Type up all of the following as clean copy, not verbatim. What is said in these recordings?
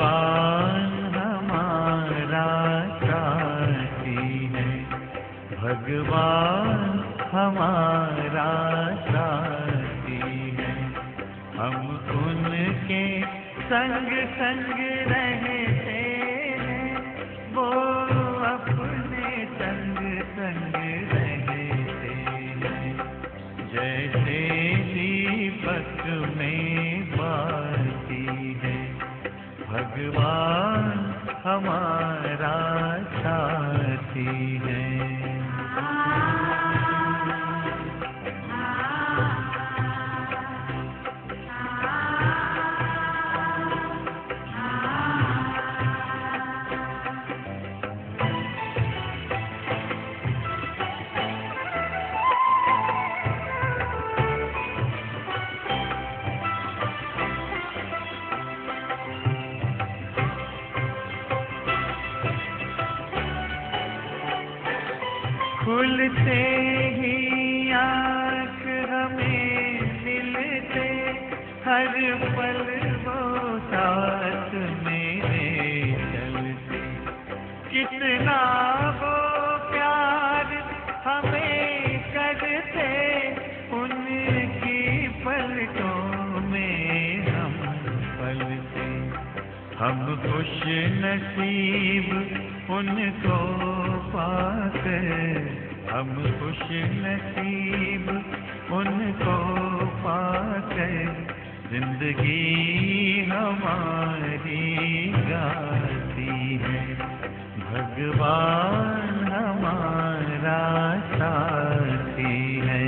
भगवान हमारा साथी है, भगवान हमारा साथी है। हम उनके संग संग रहते हैं, वो अपने संग संग रहते हैं। जैसे दीपक में बाती है, भगवान हमारा साथी है। खुलते ही आँख हमें मिलते, हर पल वो साथ मेरे चलते। कितना वो प्यार हमें करते, उनकी पलकों में हम पलते। हम खुश नसीब उनको पाकर, हम खुश नसीब उनको पाकर, जिंदगी हमारी गाती है। भगवान हमारा साथी है।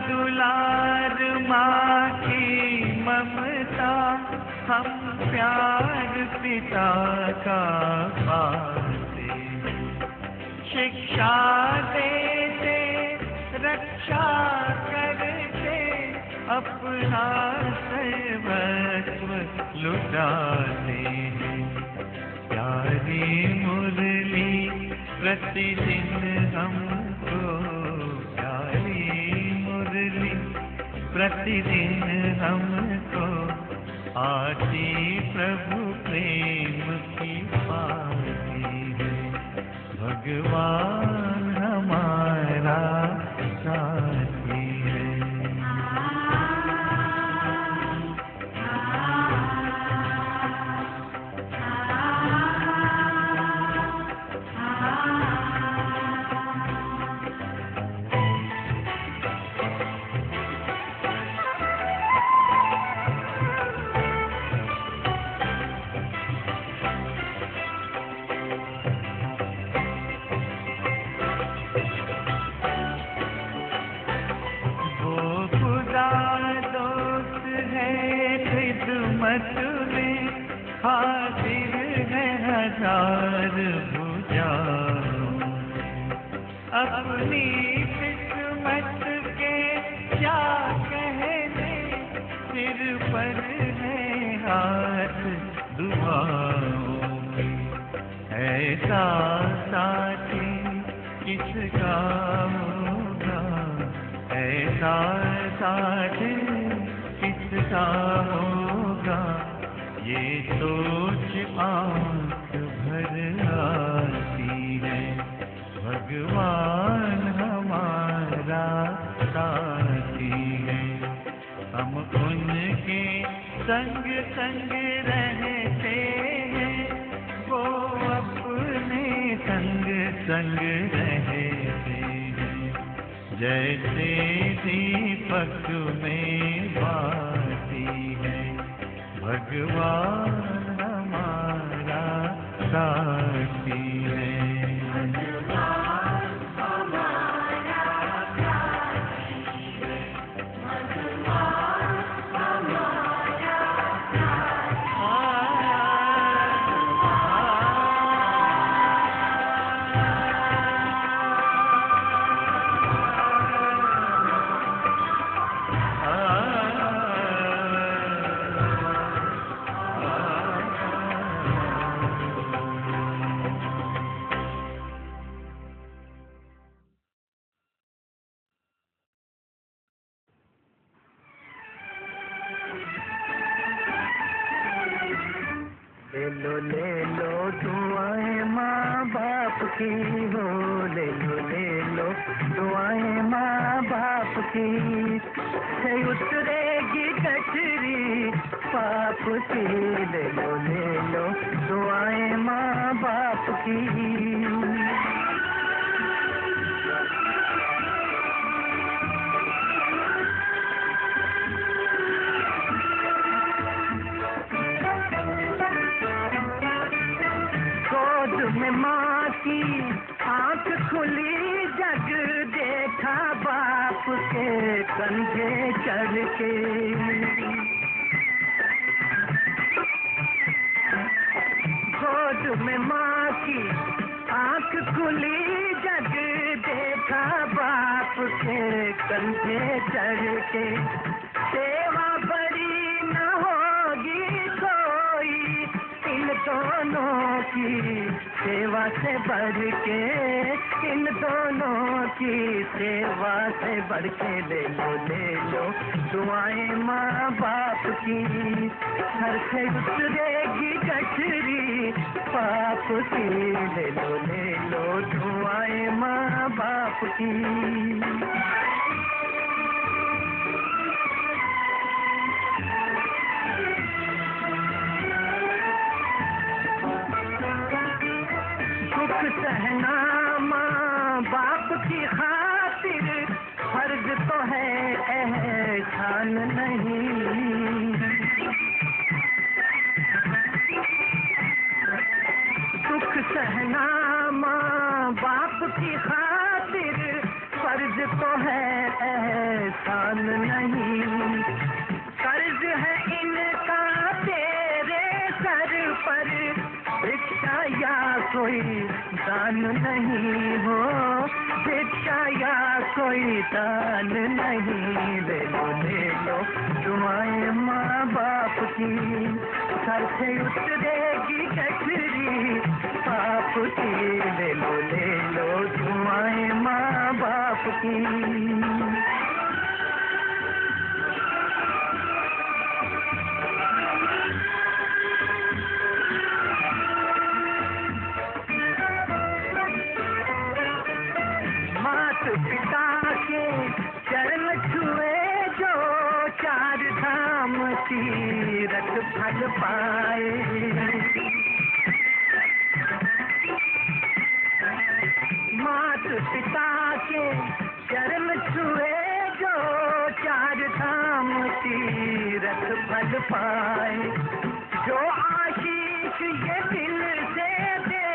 दुलार माँ की ममता, हम प्यार पिता का पाते। शिक्षा देते, रक्षा करते, अपना सर्वस्व लुटाते हैं। प्यारी मुरली प्रतिदिन हमको, प्रतिदिन हमको आती प्रभु प्रेम की पाती है। भगवान हमारा साथी है। में हाजिर है हजार भुजाओं, अपनी किस्मत के क्या कहने, सिर पर है हाथ दुआओं में। ऐसा साथी किसका होगा, ऐसा साथी किसका होगा, ये सोच आँख भर आती है। भगवान हमारा साथी है, हम उनके संग संग रहते हैं, वो अपने संग संग रहते हैं। जैसे दीपक में बाती है, भगवान हमारा साथी है। की हो, ले लो दुआएं माँ बाप की। से उतरेगी गठरी पाप की, ले लो दुआएं माँ बाप की। में माँ की आँख खुली, जग देखा बाप के कंधे चढ़ के। गोद में माँ की आँख खुली, जग देखा बाप के कंधे चढ़ के। सेवा बड़ी न होगी कोई इन दोनों की, सेवा से बढ़ के, इन दोनों की सेवा से बढ़ के। ले लो दुआएं माँ बाप की। घर से उतरेगी गठरी पाप की, ले लो दुआएं माँ बाप की। सहना माँ बाप की खातिर फर्ज तो है, एहसान नहीं। दुख सहना माँ बाप की खातिर फर्ज तो है, एहसान नहीं। कर्ज है इनका तेरे सर पर, भिक्षा या कोई दान नहीं हो, भिक्षा या कोई दान नहीं। ले लो दुआएं माँ बाप की। सर से उतरेगी गठरी पाप की, ले लो दुआएं माँ बाप की। पिता के चरण छुए जो, चार धाम तीरथ फल पाए। मात पिता के चरण छुए जो, चार धाम तीरथ फल पाए। जो आशीष ये दिल से दे,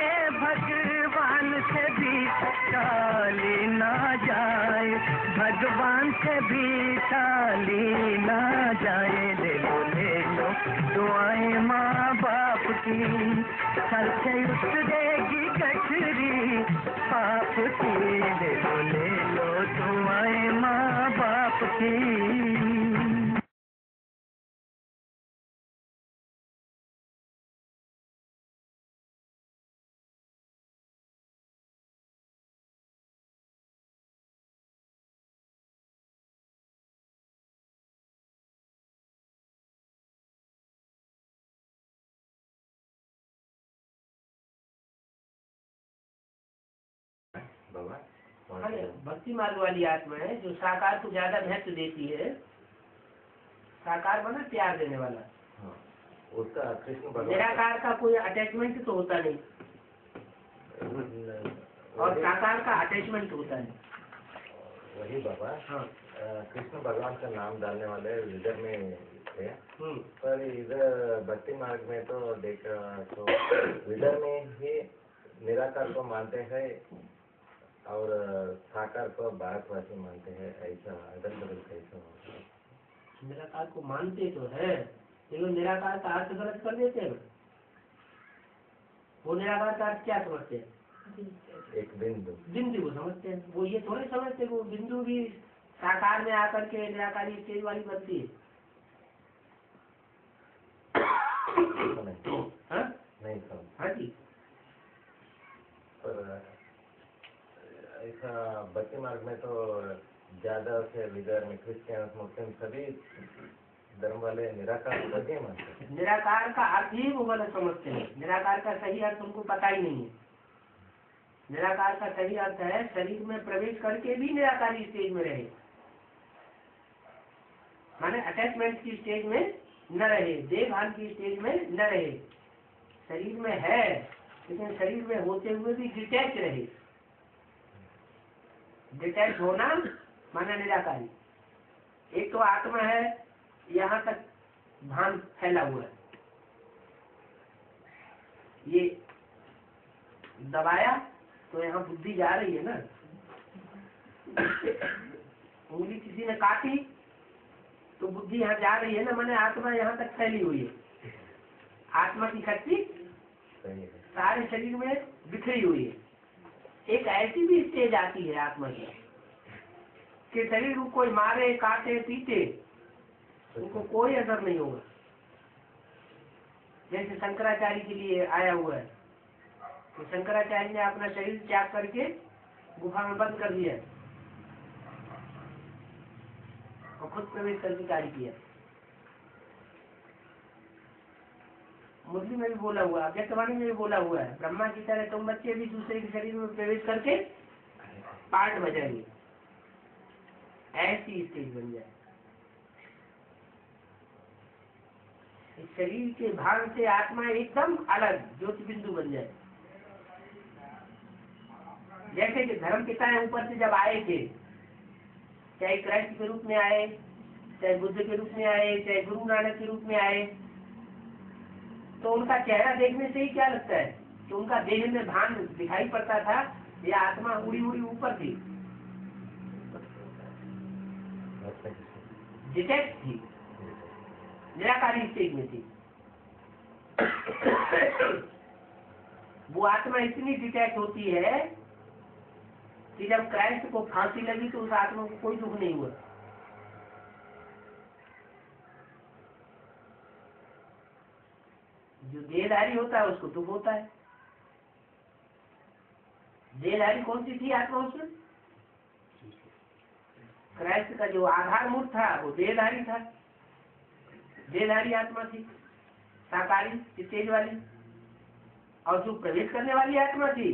भगवान से भी टाली ना जाए, भगवान से भी टाली ना जाए। ले लो दुआएं माँ बाप की। सर से उतरेगी गठरी पाप की, ले लो दुआएं माँ बाप की। भक्ति मार्ग वाली आत्मा है जो साकार को ज्यादा महत्व देती है। साकार बना प्यार देने वाला। हाँ, उसका कृष्ण निराकार का कोई अटैचमेंट तो होता नहीं, और साकार का अटैचमेंट होता है। वही बाबा। हाँ। कृष्ण भगवान का नाम डालने वाले इधर में थे, पर इधर भक्ति मार्ग में तो देखा तो इधर में ही निराकार को मानते हैं और साकार को भारतवासी मानते हैं। ऐसा अदल बदल कैसा होता है? निराकार को मानते तो है, लेकिन निराकार का अर्थ गलत कर देते हैं। वो निराकार का अर्थ क्या समझते हैं? एक बिंदु को समझते हैं। वो ये थोड़े समझते वो बिंदु भी साकार में आकर के निराकारी स्टेज वाली बनती है। नहीं समझ। हाँ जी। पर ऐसा भक्ति मार्ग में तो ज्यादा से विदर में क्रिश्चियन मुस्लिम सभी धर्म वाले निराकार को क्या मानते हैं? निराकार का अर्थ ही वो गलत समझते हैं। निराकार का सही अर्थ उनको पता ही नहीं है। निराकार का सही अर्थ है शरीर में प्रवेश करके भी निराकारी स्टेज में रहे, माने अटैचमेंट की स्टेज में न रहे, देह भान की स्टेज में न रहे, शरीर में है लेकिन शरीर में होते हुए भी डिटैच रहे। डिटैच होना माना निराकारी। एक तो आत्मा है, यहाँ तक भान फैला हुआ है, ये दबाया तो यहाँ बुद्धि जा रही है ना, उंगली किसी ने काटी तो बुद्धि यहाँ जा रही है ना, माने आत्मा यहाँ तक फैली हुई है। आत्मा की शक्ति सारे शरीर में बिखरी हुई है। एक ऐसी भी स्टेज आती है आत्मा की कि शरीर को कोई मारे काटे पीटे उनको कोई असर नहीं होगा। जैसे शंकराचार्य के लिए आया हुआ है, तो शंकराचार्य ने अपना शरीर त्याग करके गुफा में बंद कर दिया और खुद प्रवेश करके कार्य किया। मुरली में भी बोला हुआ, अव्यक्तवाणी में भी बोला हुआ है, ब्रह्मा की तरह तुम बच्चे भी दूसरे के शरीर में प्रवेश करके पाठ बजाइए, ऐसी स्टेज बन जाए। इस शरीर के भाग से आत्मा एकदम अलग ज्योति बिंदु बन जाए। जैसे कि धर्म पिता ऊपर से जब आए थे, चाहे कृष्ण के रूप में आए, चाहे बुद्ध के रूप में आए, चाहे गुरु नानक के रूप में आए, तो उनका चेहरा देखने से ही क्या लगता है कि उनका देह में भान दिखाई पड़ता था, ये आत्मा उड़ी उड़ी ऊपर थी, डिटैच थी, निराकारी स्टेज में थी। वो आत्मा इतनी डिटैच होती है कि जब क्राइस्ट को फांसी लगी तो उस आत्मा को कोई दुख नहीं हुआ। जो देहधारी होता है उसको दुख होता है। देहधारी कौन सी थी आत्मा उसमें? क्राइस्ट का जो आधार मूर्त था वो देहधारी था, देहधारी आत्मा थी, साकारी स्टेज वाली। और जो प्रवेश करने वाली आत्मा थी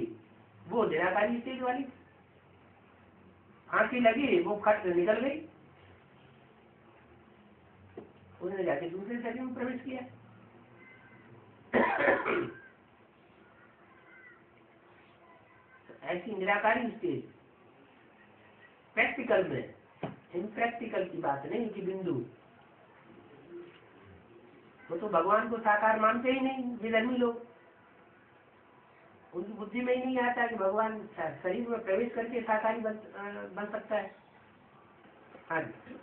वो निराकारी स्टेज वाली। फांसी लगी, वो खट निकल गई, उसने जाके दूसरे शरीर में प्रवेश किया। ऐसी निराकारी स्टेज प्रैक्टिकल में, इम्प्रैक्टिकल की बात नहीं कि बिंदु। वो तो भगवान को साकार मानते ही नहीं विधर्मी लोग। उनकी बुद्धि में ही नहीं आता कि भगवान शरीर में प्रवेश करके साकारी बन सकता है। हाँ जी,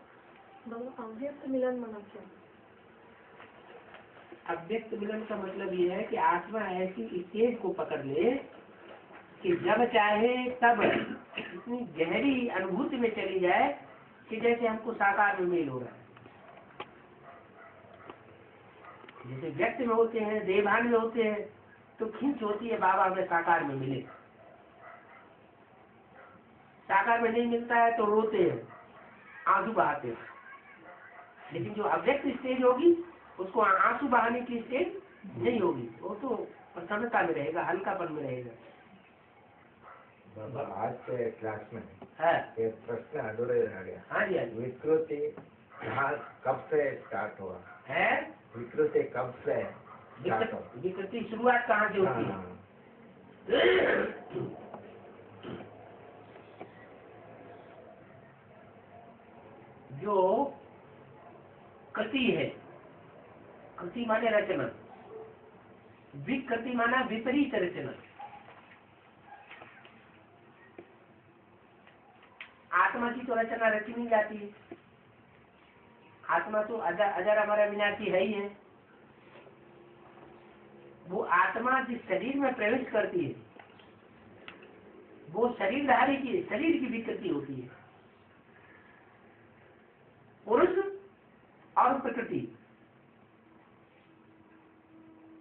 अव्यक्त मिलन माना क्या? अव्यक्त मिलन का मतलब ये है कि आत्मा ऐसी स्टेज को पकड़ ले कि जब चाहे तब इतनी गहरी अनुभूति में चली जाए कि जैसे हमको साकार में मेल हो रहा है। जैसे व्यक्त में होते हैं, देवभान में होते हैं, तो खींच होती है बाबा हमें साकार में मिले। साकार में नहीं मिलता है तो रोते हैं, आंसू बहाते हैं। लेकिन जो अव्यक्त स्टेज होगी उसको आंसू बहाने की स्टेज नहीं होगी, वो तो प्रसन्नता में रहेगा, हल्कापन में रहेगा। बाबा आज के क्लास में है एक प्रश्न अधूरे रह गया। हाँ जी, हाँ जी। विकृति यहाँ कब से स्टार्ट हुआ है विकृति कब से स्टार्ट हुआ? विकृति शुरुआत कहाँ से होती है? जो कृति है, कृति माने रचना, विकृति माना विपरीत रचना। आत्मा की तो रचना रची नहीं जाती है। आत्मा तो अजर अमर अविनाशी है ही है। वो आत्मा जिस शरीर में प्रवेश करती है वो शरीरधारी की, शरीर की विकृति होती है। पुरुष और प्रकृति,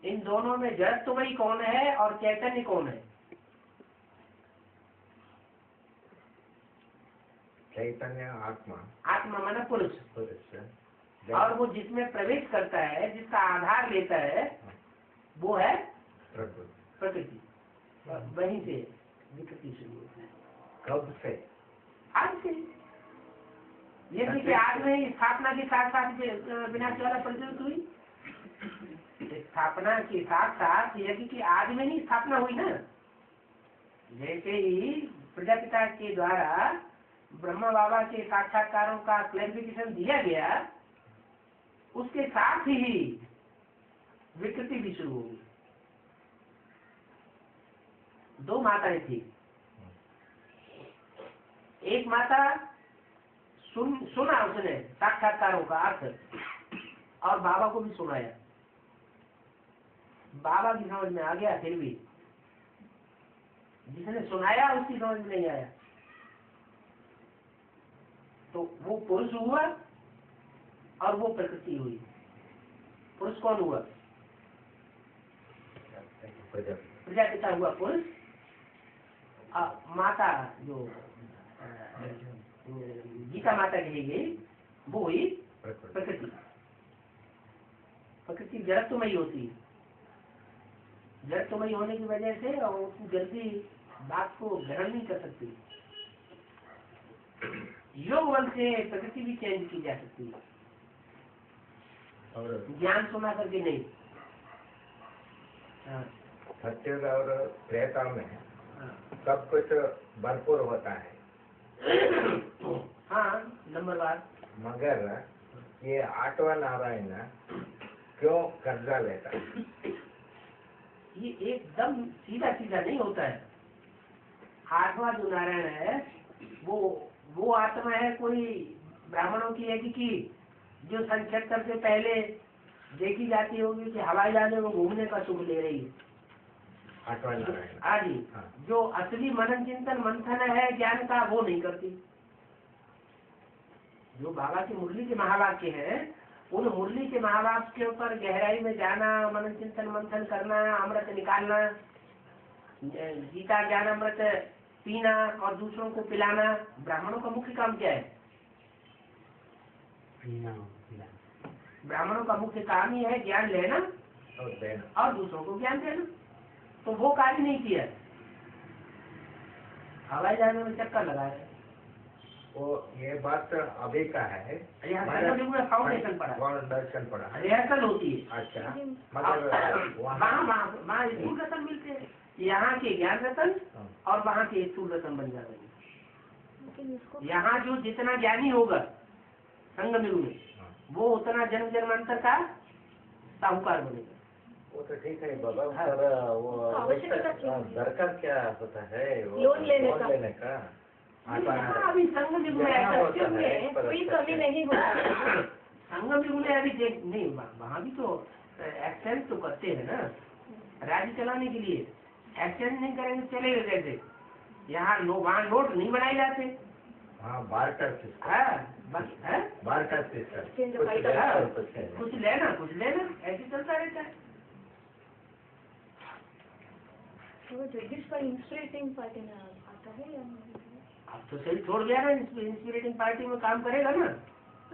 इन दोनों में जड़ तो वही कौन है और चैतन्य कौन है? चैतन्य आत्मा, आत्मा माना पुरुष। पुरुष और वो जिसमें प्रवेश करता है, जिसका आधार लेता है, वो है प्रकृति। प्रकृति। वहीं से विकृति शुरू होती है। कब से? आज से। ये देखिए आज में स्थापना के साथ साथ विनाश वाला प्रज्वलित हुई। स्थापना के साथ साथ यदि कि आज में नहीं स्थापना हुई ना, जैसे ही प्रजापिता के द्वारा ब्रह्मा बाबा के साक्षात्कारों का क्लैरिफिकेशन दिया गया, उसके साथ ही विकृति भी शुरू हो गई। 2 माताएं थी। एक माता सुना उसने साक्षात्कारों का अर्थ और बाबा को भी सुनाया। बाबा की समझ में आ गया, फिर भी जिसने सुनाया उसकी समझ में नहीं आया। तो वो पुरुष हुआ और वो प्रकृति हुई। पुरुष कौन हुआ? प्रजापिता हुआ पुरुष, माता जो गीता माता कही गई वो हुई प्रकृति। प्रकृति जड़त्वमयी होती है। जड़त्वमयी होने की वजह से और उसकी जल्दी बात को ग्रहण नहीं कर सकती। योग बल से प्रकृति भी चेंज की जा सकती है, और ज्ञान सुना करके नहीं। सत्य और त्रेता में सब कुछ भरपूर होता है। हाँ, नंबर बात। मगर ये 8वां नारायण क्यों कर्जा लेता है? ये एकदम सीधा सीधा नहीं होता है। 8वां जो नारायण है वो आत्मा है कोई ब्राह्मणों की है कि जो सन 76 से पहले देखी जाती होगी कि हवाई जहाज में घूमने का सुख ले रही है। 8वां नारायण। आदि हाँ। जो असली मनन चिंतन मंथन है ज्ञान का, वो नहीं करती। जो बाबा की मुरली के महावाक्य हैं, उन मुरली के महावाक्य के ऊपर गहराई में जाना, मनन चिंतन मंथन करना, अमृत निकालना, गीता ज्ञान अमृत पीना और दूसरों को पिलाना, ब्राह्मणों का मुख्य काम क्या है? ब्राह्मणों का मुख्य काम ही है ज्ञान लेना और दूसरों को ज्ञान देना। तो वो कार्य नहीं किया, हवाई जहाज में चक्कर लगाए। वो ये बात अभी का है। फाउंडेशन पड़ा, फाउंडेशन पड़ा, रिहर्सल होती है। अच्छा, मगर वहाँ स्थूल रतन मिलते हैं। यहाँ के ज्ञान रतन और वहाँ के स्थूल रतन बन जाते हैं। यहाँ जो जितना ज्ञानी होगा संगम युग में, वो उतना जन्म जन्मांतर का साहूकार बनेगा। वो तो ठीक है बाबा, पर वो दरकार क्या होता है? लोन लेने का। अभी संगम युग में ऐसा कोई कमी नहीं होता। संगम युग में अभी देख नहीं, वहाँ भी तो एक्सचेंज तो करते हैं ना, राज्य चलाने के लिए। एक्सचेंज नहीं करेंगे चलेगा कैसे? यहाँ वहाँ नोट नहीं बनाए जाते। हाँ, बार्टर सिस्टम। बार्टर सिस्टम, कुछ लेना ऐसे चलता रहता है। तो जगदीश का इंस्पिरेटिंग पार्टी में आता है या नहीं? अब तो सही छोड़ गया ना, इंस्पिरेटिंग पार्टी में काम करेगा ना।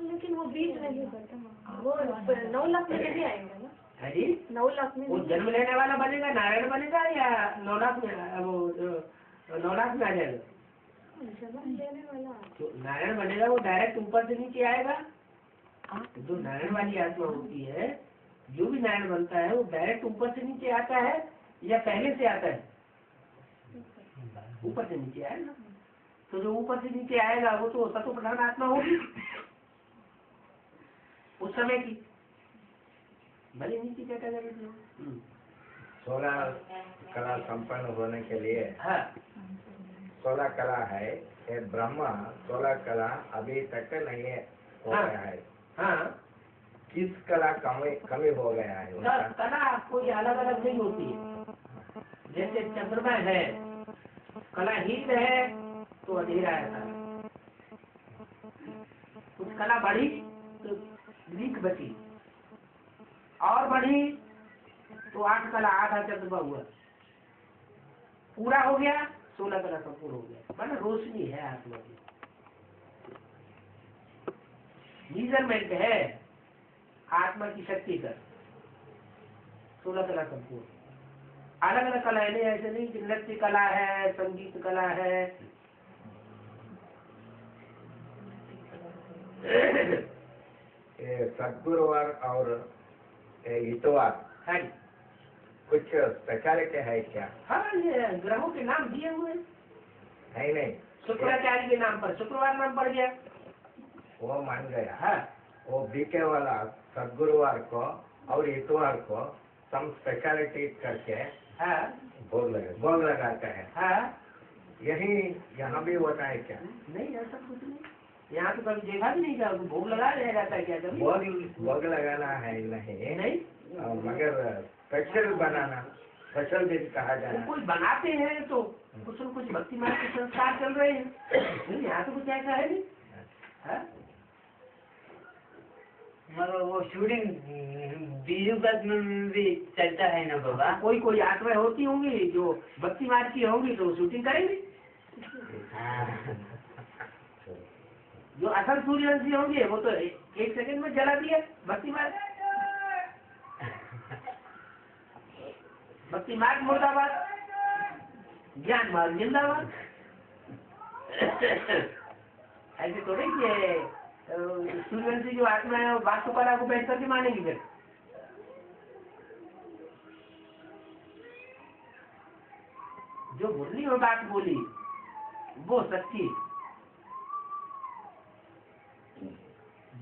लेकिन वो बीच नहीं करता। वो 9 लाख में भी आएंगे ना? है जी, 9 लाख में वो जन्म लेने वाला बनेगा, नारायण बनेगा, या 9 लाख में वो 9 लाख में आ जाएगा? जन्म लेने वाला तो नारायण बनेगा वो डायरेक्ट ऊपर से नीचे आएगा। जो नारायण वाली आत्मा होती है, जो भी नारायण बनता है वो डायरेक्ट ऊपर से नीचे आता है या पहले से आता है? ऊपर से नीचे आएगा। तो जो ऊपर से नीचे आएगा वो तो तत्व प्रधान आत्मा होगी उस समय की, भले नीचे कैटेगरी में। 16 कला संपन्न होने के लिए। हाँ, 16 कला है, ये ब्रह्मा 16 कला अभी तक नहीं हो गया है। हाँ, किस कला कमी हो गया है उनका? कला कोई अलग अलग नहीं होती है। जैसे चंद्रमा है, कलाहीन है तो अंधेरा है। कुछ कला बढ़ी तो लीक बची, और बढ़ी तो 8 कला, आधा चंद्रमा हुआ, पूरा हो गया 16 कला संपूर्ण हो गया। माना रोशनी है आत्मा की, मेजरमेंट है आत्मा की शक्ति का। 16 कला संपूर्ण। अलग अलग कला है, नहीं ऐसे नहीं कि नृत्य कला है, संगीत कला है। सदगुरुवार और इतवार हाँ जी, कुछ स्पेशलिटी है क्या? हाँ ये ग्रहों के नाम दिए हुए हैं। नहीं नहीं, शुक्राचार्य के नाम पर शुक्रवार नाम पड़ गया। वो मान गया। हाँ वो बीते वाला सदगुरुवार को और इतवार को सम स्पेशलिटी करके हाँ भोग लगाते हैं। हाँ, यही यहाँ भी होता है क्या? नहीं ऐसा कुछ नहीं, यहाँ तो कभी देखा भी नहीं क्या भोग लगाया जाता है क्या कभी? भोग लगाना है नहीं, नहीं, मगर स्पेशल बनाना, स्पेशल डिश कहा जाना। कोई बनाते हैं तो कुछ न कुछ भक्ति मार्ग के संस्कार चल रहे हैं। नहीं यहाँ तो कुछ ऐसा है नहीं। हाँ? मगर वो शूटिंग बीजूगत में भी चलता है ना बाबा? कोई कोई आत्माएं होती होंगी जो भक्ति मार्ग की होंगी तो शूटिंग करेंगी। जो असल सूर्यवंशी होंगे वो तो एक सेकंड में जला दिया भक्ति मार्ग। भक्ति मार्ग मुर्दाबाद, ज्ञान मार्ग जिंदाबाद। ऐसे थोड़े कि सूर्यवंशी जो आत्मा है वो वास्तुकला को बैठ करके मानेगी फिर। जो मुरली में बात बोली वो सच्ची,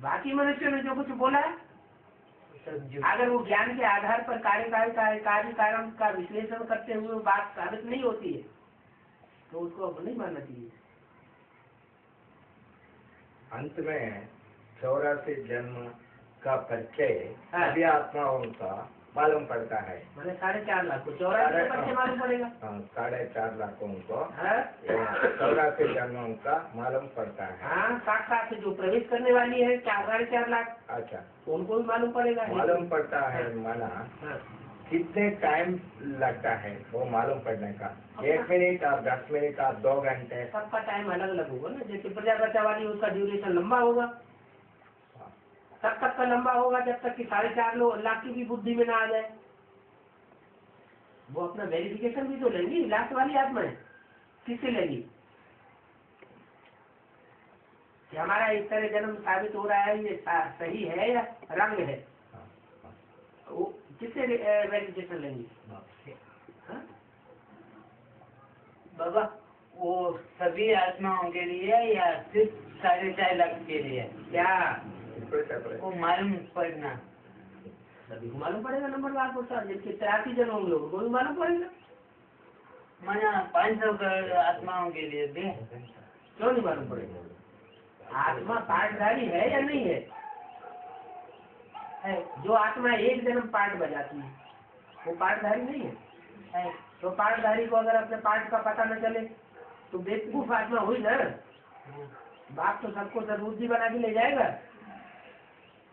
बाकी मनुष्यों ने जो कुछ बोला अगर वो ज्ञान के आधार पर कार्य कारण का विश्लेषण करते हुए बात साबित नहीं होती है तो उसको अब नहीं मानना चाहिए। अंत में 84 जन्म का परिचय हाँ। सभी आत्माओं का मालूम पड़ता है। मैंने 4.5 लाख को 84 परिचय मालूम पड़ेगा। 4.5 लाखों को हाँ 84 जन्मों का मालूम पड़ता है। हाँ, साक्षात जो प्रवेश करने वाली है 4.5 लाख, अच्छा, उनको भी मालूम पड़ेगा। मालूम पड़ता है माना हाँ। कितने टाइम लगता है वो मालूम पड़ने का? 1 मिनट और 10 मिनट और 2 घंटे? सबका टाइम अलग अलग होगा ना। जैसे प्रजापति वाली उसका ड्यूरेशन लंबा होगा, तब तक का लंबा होगा जब तक कि 4.5 लाख की भी बुद्धि में ना आ जाए। वो अपना वेरिफिकेशन भी तो लेंगी लास्ट वाली आत्माएं। किससे लेंगी कि हमारा इस तरह जन्म साबित हो रहा है, ये सही है या रंग है? वो किससे वेरिफिकेशन लेंगी? हाँ? बाबा वो सभी आत्माओं के लिए या सिर्फ 4.5 लाख के लिए? क्या वो मालूम पड़ना सभी को मालूम पड़ेगा? नंबर बात होता है जिनके 83 जन्म होंगे उनको भी मालूम पड़ेगा। माना 500 करोड़ आत्माओं के लिए भी क्यों नहीं मालूम पड़ेगा? आत्मा पाठधारी है या नहीं है? है। जो आत्मा एक जन्म पाठ बजाती है वो पाठधारी नहीं है? तो पाठधारी को अगर अपने पाठ का पता न चले तो बेवकूफ आत्मा हुई ना। बाप तो सबको सदबुद्धि बना के ले जाएगा,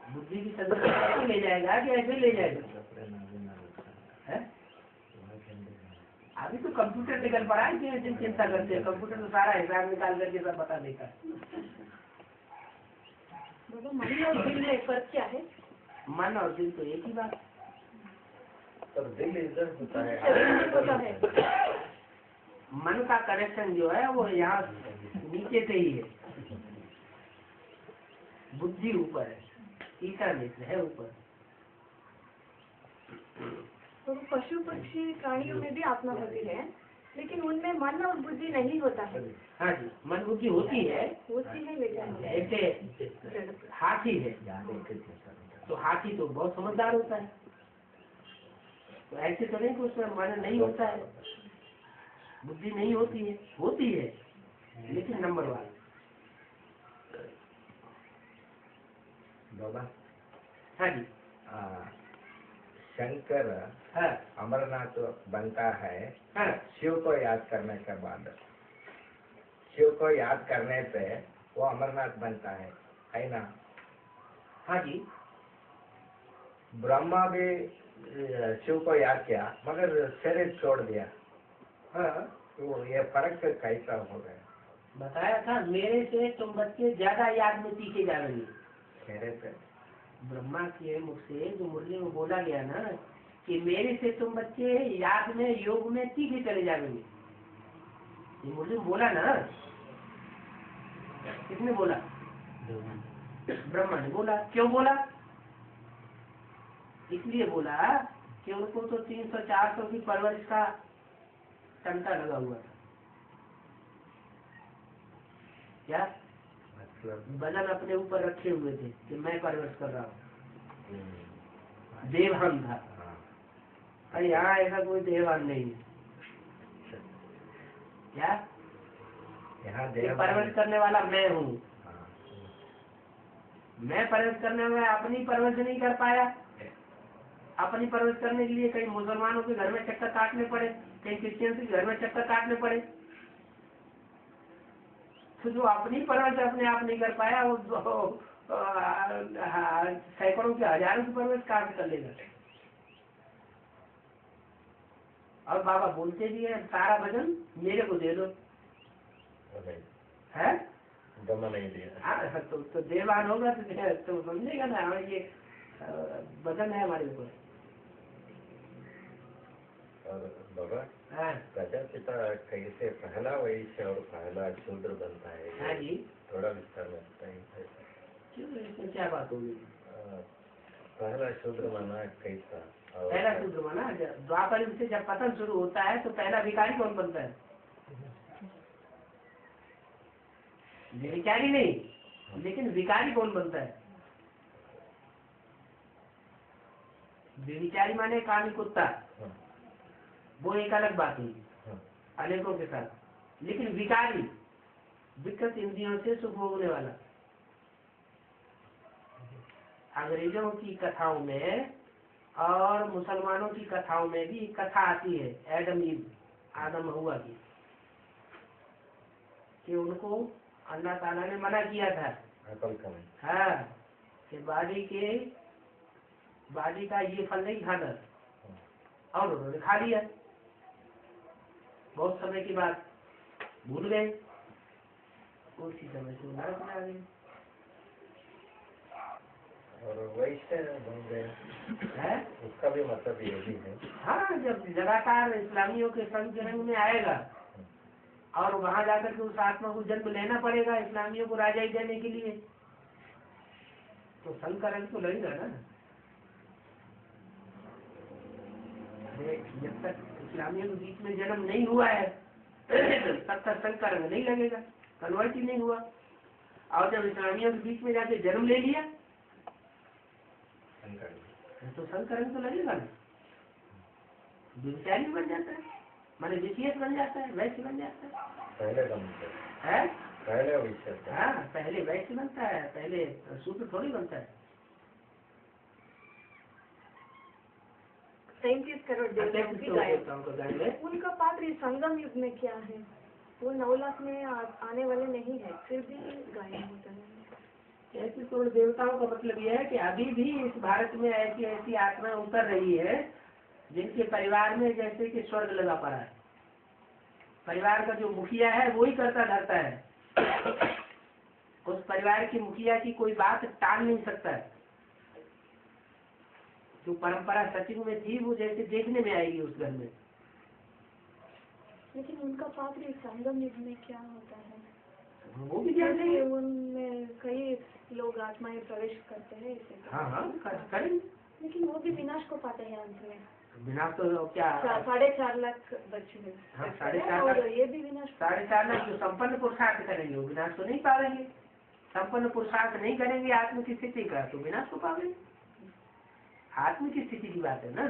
बुद्धि की सदबुद्धि ले जाएगा कि ऐसे ले जाएगा? है? अभी तो कंप्यूटर निकल पड़ा है कि जिन चिंता करते हैं, कंप्यूटर तो सारा हिसाब निकाल करके सब बता देता है। मन और दिल में फर्क क्या है? मन और दिल तो एक ही बात। तो दिल इधर होता है। होता है मन का कनेक्शन जो है वो यहाँ नीचे से ही है, बुद्धि ऊपर है, ईशान्य से है ऊपर। तो पशु पक्षी प्राणियों में भी आत्मा होती है लेकिन उनमें मन और बुद्धि नहीं होता है। हाँ जी, मन बुद्धि होती है लेकिन जैसे हाथी है तो हाथी तो बहुत समझदार होता है, तो ऐसे तो नहीं कि उसमें मन नहीं होता है, बुद्धि नहीं होती है लेकिन नंबर 1। बाबा हाँ जी। शंकर हाँ अमरनाथ बनता है हाँ शिव को याद करने के बाद। शिव को याद करने पे वो अमरनाथ बनता है ना? हाँ जी। ब्रह्मा भी शिव को याद किया मगर शरीर छोड़ दिया। हाँ, तो ये फर्क कैसा हो गया? बताया था मेरे से तुम बच्चे ज्यादा याद में सीखे जा रहे हैं। मेरे पे ब्रह्मा के मुख से जो मुरली में बोला गया ना कि मेरे से तुम बच्चे याद में योग में सीधे चले जाएंगे। ये मुझे बोला ना, किसने बोला? ब्रह्मा ने बोला। क्यों बोला? इसलिए बोला कि उनको तो 300-400 की परवरिश का टंटा लगा हुआ था। क्या मतलब वजन अपने ऊपर रखे हुए थे कि मैं परवरिश कर रहा हूँ। देवहन था। अरे यहाँ ऐसा कोई देवहन नहीं है। क्या यहाँ परवरिश करने वाला मैं हूँ। मैं परवरिश करने में अपनी परवरिश नहीं कर पाया। अपनी परवरिश करने के लिए कहीं मुसलमानों के घर में चक्कर काटने पड़े, कहीं क्रिश्चियन के घर में चक्कर काटने पड़े। तो जो अपनी परवरिश अपने आप नहीं कर पाया वो सैकड़ों के हजारों की परवरिश काट कर लेगा। और बाबा बोलते भी है सारा वजन मेरे को दे दो। है दमा नहीं दिया। हाँ तो देवान होगा तो समझेगा ना, हाँ ये वजन है हमारे ऊपर। और बाबा हाँ प्रजापिता कैसे पहला वैश्य और पहला शूद्र बनता है? हाँ जी, थोड़ा विस्तार में बताइए। क्यों इसमें क्या बात होगी? पहला शूद्र माना कैसा? पहला शूद्र माना द्वापर युग से जब पतन शुरू होता है तो पहला भिखारी कौन बनता है? भिखारी नहीं, लेकिन भिखारी कौन बनता है? भिखारी माने कामी कुत्ता, वो एक अलग बात हुई अनेकों के साथ। लेकिन भिखारी विकृत इंद्रियों से सुख भोगने वाला। अंग्रेजों की कथाओं में और मुसलमानों की कथाओं में भी कथा आती है आदम हवा की, कि उनको अल्लाह ताला ने मना किया था। हाँ कि बाड़ी का ये फल नहीं खाना, और उन्होंने खा लिया। बहुत समय के बाद भूल गए, उसी समय से नरक में आ गए। और वैश्य बन गए है उसका भी मतलब ये भी है। हाँ, जब लगातार इस्लामियों के संग जन्म में आएगा और वहां जाकर के उस आत्मा को जन्म लेना पड़ेगा इस्लामियों को राजाई देने के लिए, तो संग का रंग तो लगेगा ना। जब तक इस्लामियों के बीच में जन्म नहीं हुआ है तब तक संग का रंग नहीं लगेगा, कन्वर्ट ही नहीं हुआ। और जब इस्लामियों के बीच में जाके जन्म ले लिया तो संग का रंग तो लगेगा ना। विचारी बन जाता है, माने विशेष बन जाता है, वैश्य बन जाता है। पहले बनते है पहले वैश्य। हाँ, पहले वैश्य बनता है, पहले सूत्र थोड़ी बनता है। 37 करोड़ देवताओं की गायन। उनका पात्र इस संगम युग में क्या है? वो 9 लाख में आने वाले नहीं है, फिर भी गायन होता है। 33 करोड़ देवताओं का मतलब यह है कि अभी भी इस भारत में ऐसी ऐसी आत्माएं उतर रही है जिनके परिवार में जैसे कि स्वर्ग लगा पड़ा है। परिवार का जो मुखिया है वो ही करता धरता है। उस परिवार की मुखिया की कोई बात टाल नहीं सकता है। जो परंपरा सचिव में थी वो जैसे देखने में आएगी उस घर में। लेकिन उनका पात्र इस संगम युग में क्या होता है? वो भी जानते हैं। उनमें कई लोग आत्माएं प्रवेश करते हैं इसे। हाँ करें। लेकिन वो भी विनाश को पाते हैं अंत में। विनाश तो क्या 4.5 लाख बच्चे हैं। हाँ, 4.5 और लाख। ये भी विनाश 4.5 लाख जो संपन्न पुरुषार्थ करेंगे वो विनाश तो नहीं पाएंगे। संपन्न पुरुषार्थ नहीं करेंगे आत्म की स्थिति का तो विनाश को पाएंगे। आत्म की स्थिति की बात है ना।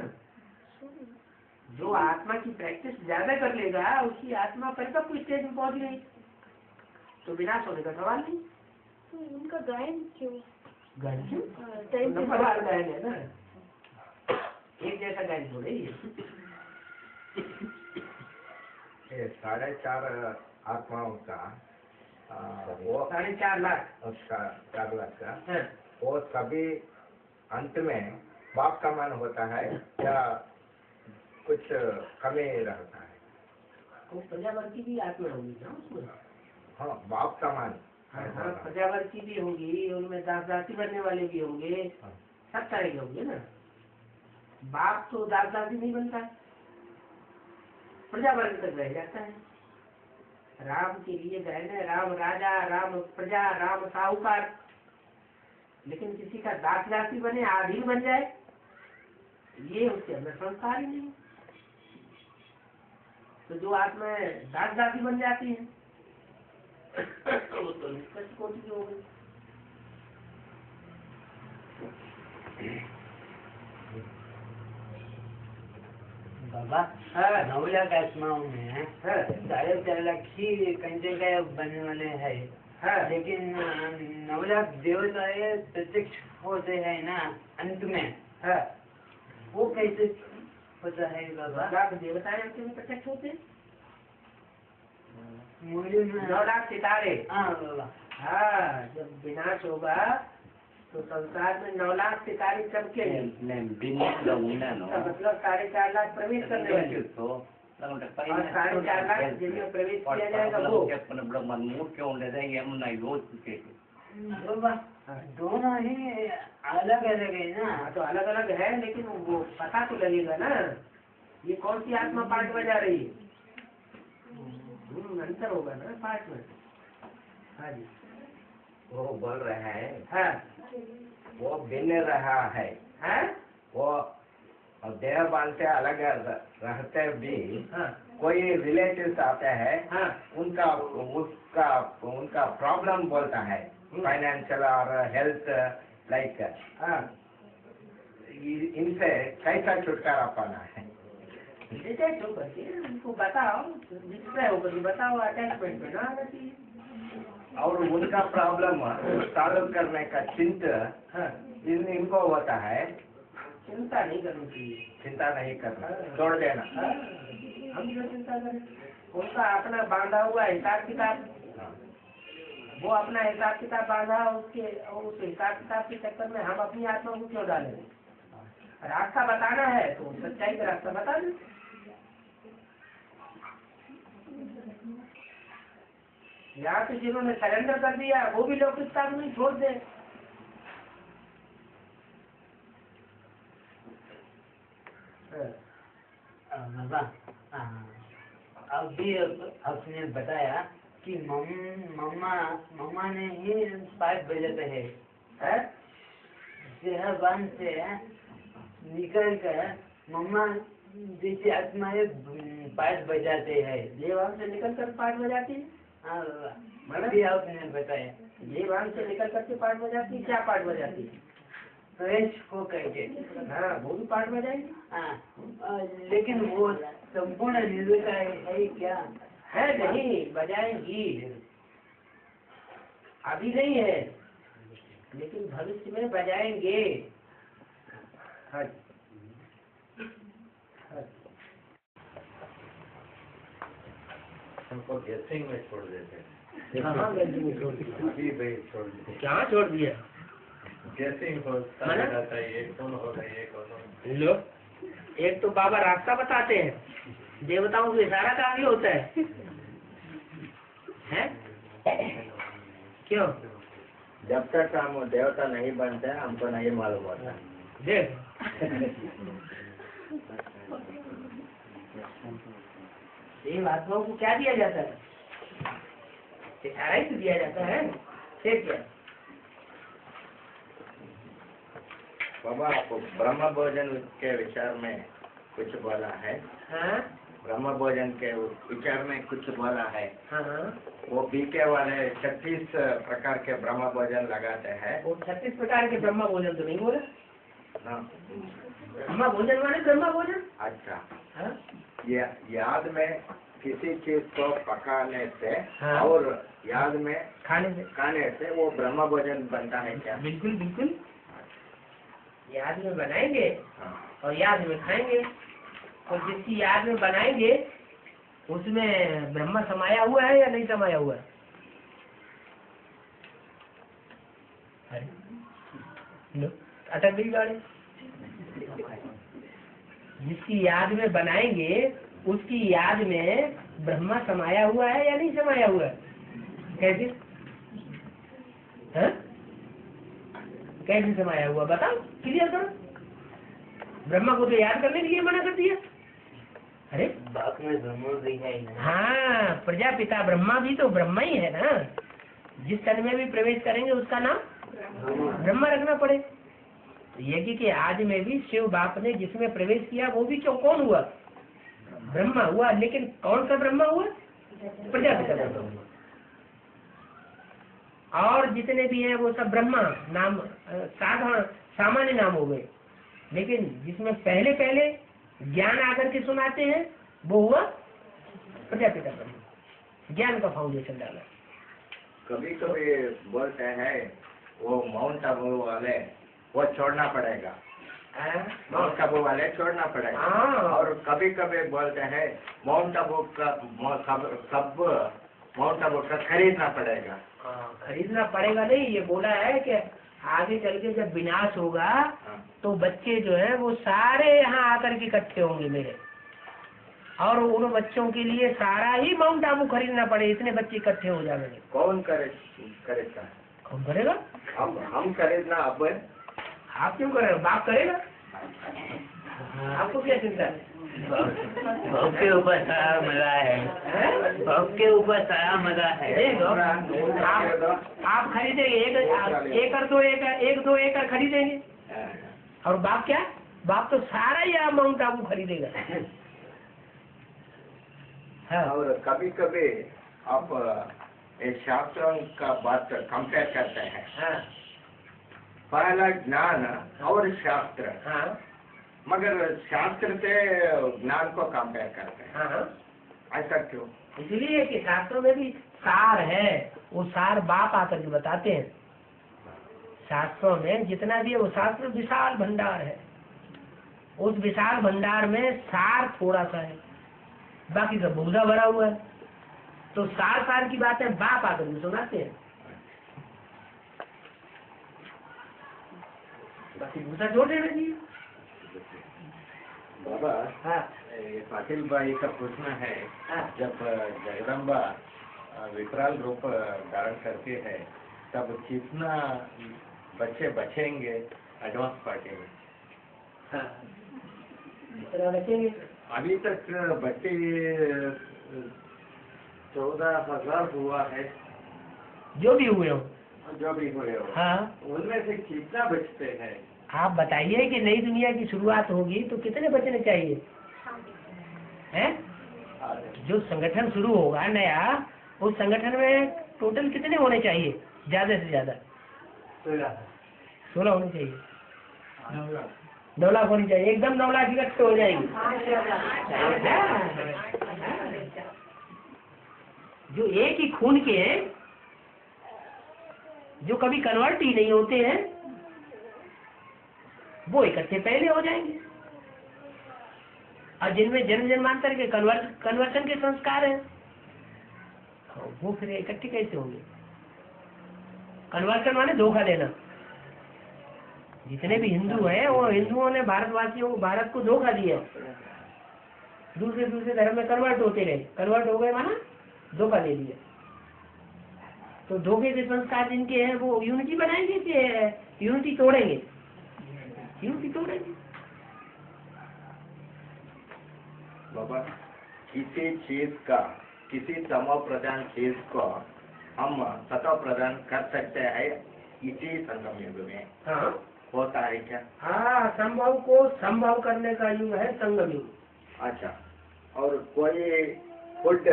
जो आत्मा की प्रैक्टिस ज्यादा कर लेगा उसकी आत्मा परिपक्व स्टेज में पहुंच गई तो विनाश होने का सवाल नहीं। तो उनका गायन क्यों? गायन क्यों? टाइम नंबरवार गायन है ना, एक जैसा गायन थोड़े ही है। 4.5 आत्माओं का वो 4.5 लाख 4 लाख का है। वो सभी अंत में बाप का मान होता है या कुछ कमी रहता है? तो प्रजावर्ती भी आत्मा होगी ना उसमें। हाँ, बाप का मान। हाँ, प्रजावर्ती भी होंगी, उनमें दास दासी बनने वाले भी होंगे, सब तरह के होंगे ना। बाप तो दास दासी नहीं बनता है, प्रजा वर्ग तक रह जाता है। राम के लिए गहने राम राजा, राम प्रजा, राम साहूकार, लेकिन किसी का दास दासी बने, आधीन बन जाए, ये उसके अंदर संस्कार ही नहीं। तो जो आत्माएं दास दासी बन जाती हैं वो तो निष्कृष्ट कोटि की हो गई। बाबा नवला का आत्माओं में 4.5 लाख ही कंचे का बनने वाले है, लेकिन 9 लाख देवता प्रत्यक्ष होते हैं ना अंत में, वो कैसे होता है बाबा? 9 लाख देवताएं अंत में प्रत्यक्ष होते हैं, मुझे 9 लाख सितारे। हाँ बाबा, हाँ, जब विनाश होगा तो संसार में 9 लाख सितारे चमके, मतलब 4.5 लाख प्रवेश करने वाले, और 4.5 लाख जिनमें प्रवेश किया जाएगा वो। बाबा दोनों ही अलग अलग है ना? तो अलग अलग है, लेकिन वो पता तो लगेगा ना ये कौन सी आत्मा पाठ बजा रही है। अंतर होगा ना पाठ में। हाँ जी, वो बोल रहे हैं हाँ वो भिन्न रहा है, वो देहबान से अलग रहते भी हाँ कोई रिलेटिव्स आते हैं, हाँ उनका प्रॉब्लम बोलता है, फाइनेंशियल और हेल्थ लाइक, इनसे कैसा छुटकारा पाना है? उनको बताओ, जिससे होकर बताओ, अटैचमेंट में ना आना चाहिए। और उनका प्रॉब्लम सॉल्व करने का चिंता इनको होता है, चिंता नहीं करनी चाहिए, चिंता नहीं करना, छोड़ देना। हम जो चिंता करें, उनका अपना बांधा हुआ हिसाब किताब, वो अपना हिसाब किताब बांधा, उसके उस हिसाब किताब के चक्कर में हम अपनी आत्मा को क्यों डालें? रास्ता बताना है तो सच्चाई का रास्ता बता दें। यहाँ तो जिन्होंने सरेंडर कर दिया वो भी लौकिकता को नहीं छोड़ दें। बाबा अभी आपने बताया कि मम्मा ने ही पाइप बजाते हैं, देहबान से निकल कर मम्मा जैसे आत्माएं पाइप बजाते हैं। देवान से निकल कर पाठ बजाती है। हाँ बाबा, अभी आपने बताया देवान से निकल करके पाठ बजाती है। क्या पाठ बजाती है? फ्रेश हो करके। हाँ, वो भी पाठ बजाएगी। हाँ, लेकिन वो संपूर्ण निर्विकार है क्या? है नहीं, बजाएंगी, अभी नहीं है, लेकिन भविष्य में बजाएंगे। हाँ हमको गेसिंग में छोड़ देते हैं। अभी भाई छोड़ दिए। क्या छोड़ दिया? गेसिंग होता रहता है, ये कौन होगा, ये कौन होगा। लो, एक तो बाबा रास्ता बताते हैं, देवताओं को इशारा का भी होता है? क्यों? जब तक हम देवता नहीं बनते हमको नहीं मालूम होता। देख इन आत्माओं को क्या दिया जाता है? इशारा ही तो दिया जाता है। ठीक है बाबा, आपको ब्रह्म भोजन के विचार में कुछ बोला है? हाँ ब्रह्म भोजन के विचार में कुछ बोला है। हाँ, वो बीके वाले 36 प्रकार के ब्रह्म भोजन लगाते हैं। वो 36 प्रकार के ब्रह्मा भोजन तो नहीं बोला। हाँ। ब्रह्मा भोजन माने ब्रह्मा भोजन। अच्छा, हाँ? याद में किसी चीज को पकाने से हाँ। और याद में खाने से वो ब्रह्म भोजन बनता है क्या? बिल्कुल बिल्कुल, याद में बनाएंगे हाँ। और याद में खाएंगे, और जिसकी याद में बनाएंगे उसमें ब्रह्मा समाया हुआ है या नहीं समाया हुआ है? लो, अटक गई गाड़ी। जिसकी याद में बनाएंगे उसकी याद में ब्रह्मा समाया हुआ है या नहीं समाया हुआ है? कैसे? हाँ? कैसे समाया हुआ बताओ, क्लियर करो। ब्रह्मा को तो याद करने के लिए मना कर दिया। अरे बाप में ब्रह्मा भी है ना। हाँ, प्रजापिता ब्रह्मा भी तो ब्रह्मा ही है ना। जिस तन में भी प्रवेश करेंगे उसका नाम ब्रह्मा रखना पड़े। तो यज्ञ के आज में भी शिव बाप ने जिसमें प्रवेश किया वो भी क्यों कौन हुआ? ब्रह्मा हुआ। लेकिन कौन सा ब्रह्मा हुआ? प्रजापिता ब्रह्मा हुआ। और जितने भी हैं वो सब ब्रह्मा नाम साधारण सामान्य नाम हो गए। लेकिन जिसमें पहले पहले ज्ञान आकर के सुनाते हैं वो हुआ प्रजापिता ब्रह्मा। ज्ञान का फाउंडेशन डाला। कभी कभी बोलते हैं वो माउंट आबू वाले वो छोड़ना पड़ेगा, माउंट आबू वाले छोड़ना पड़ेगा। हाँ। और कभी कभी बोलते हैं माउंट आबू का सब माउंट आबू का खरीदना पड़ेगा। खरीदना पड़ेगा नहीं, ये बोला है कि आगे चल के जब विनाश होगा तो बच्चे जो है वो सारे यहाँ आकर के इकट्ठे होंगे मेरे, और उन बच्चों के लिए सारा ही माउंट आबू खरीदना पड़े, इतने बच्चे इकट्ठे हो जाएंगे। कौन करेगा? कौन करेगा? हम खरीदना। अब आप क्यों करेगा? बाप करेगा। आपको क्या चिंता है? बाप के ऊपर सारा मजा है। बाप के ऊपर सारा मजा है। आप खरीदेंगे एक एकड़ दो एकड़ खरीदेंगे, और बाप क्या? बाप तो सारा ही माउंट आबू खरीदेगा। हाँ। और कभी कभी आप शास्त्रों का बात कंपेयर करते हैं। हाँ। पहला ज्ञान और शास्त्र। हाँ। मगर शास्त्र से ज्ञान को कंपेयर करते हैं। हाँ। ऐसा क्यों? इसलिए कि शास्त्रों में भी सार है, वो सार बाप आकर के बताते हैं। शास्त्रों में जितना भी है वो शास्त्र विशाल भंडार है, उस विशाल भंडार में सार थोड़ा सा है, बाकी सब भूसा भरा हुआ है। तो सार की बातें बाप आकर के सुनाते हैं, बाकी भूसा जोड़ देना चाहिए। बाबा, हाँ। ये पाटिल भाई का पूछना है, जब जगदम्बा विकराल रूप धारण करती है तब कितना बच्चे बचेंगे एडवांस पार्टी में? हाँ। बचेंगे। अभी तक बच्चे 14,000 हुआ है, जो भी हुए हो। जो भी हुए हो। हाँ। उनमें से कितना बचते हैं? आप बताइए कि नई दुनिया की शुरुआत होगी तो कितने बचने चाहिए? हैं? जो संगठन शुरू होगा नया, उस संगठन में टोटल कितने होने चाहिए? ज्यादा से ज्यादा 16 होने चाहिए। 9 लाख होनी चाहिए। एकदम 9 लाख इकट्ठे हो जाएंगे। जो एक ही खून के हैं, जो कभी कन्वर्ट ही नहीं होते हैं, वो इकट्ठे पहले हो जाएंगे। और जिनमें जन्म जन्मांतर के कन्वर्शन के संस्कार हैं, वो फिर इकट्ठे कैसे होंगे? कन्वर्शन माने धोखा देना। जितने भी हिंदू हैं वो हिंदुओं ने भारतवासियों को, भारत को धोखा दिया। दूसरे धर्म में कन्वर्ट होते रहे, कन्वर्ट हो गए माना धोखा दे दिया। तो धोखे के संस्कार जिनके हैं वो यूनिटी बनाएंगे कि यूनिटी तोड़ेंगे? यूनिटी तोड़ेंगे। बाबा, किसी चीज का, किसी तमो प्रधान चीज को हम सतो प्रदान कर सकते हैं इसी संगम युग में। हाँ। होता है क्या? हाँ, संभव को संभव करने का युग है संगम युग। अच्छा। और कोई फुड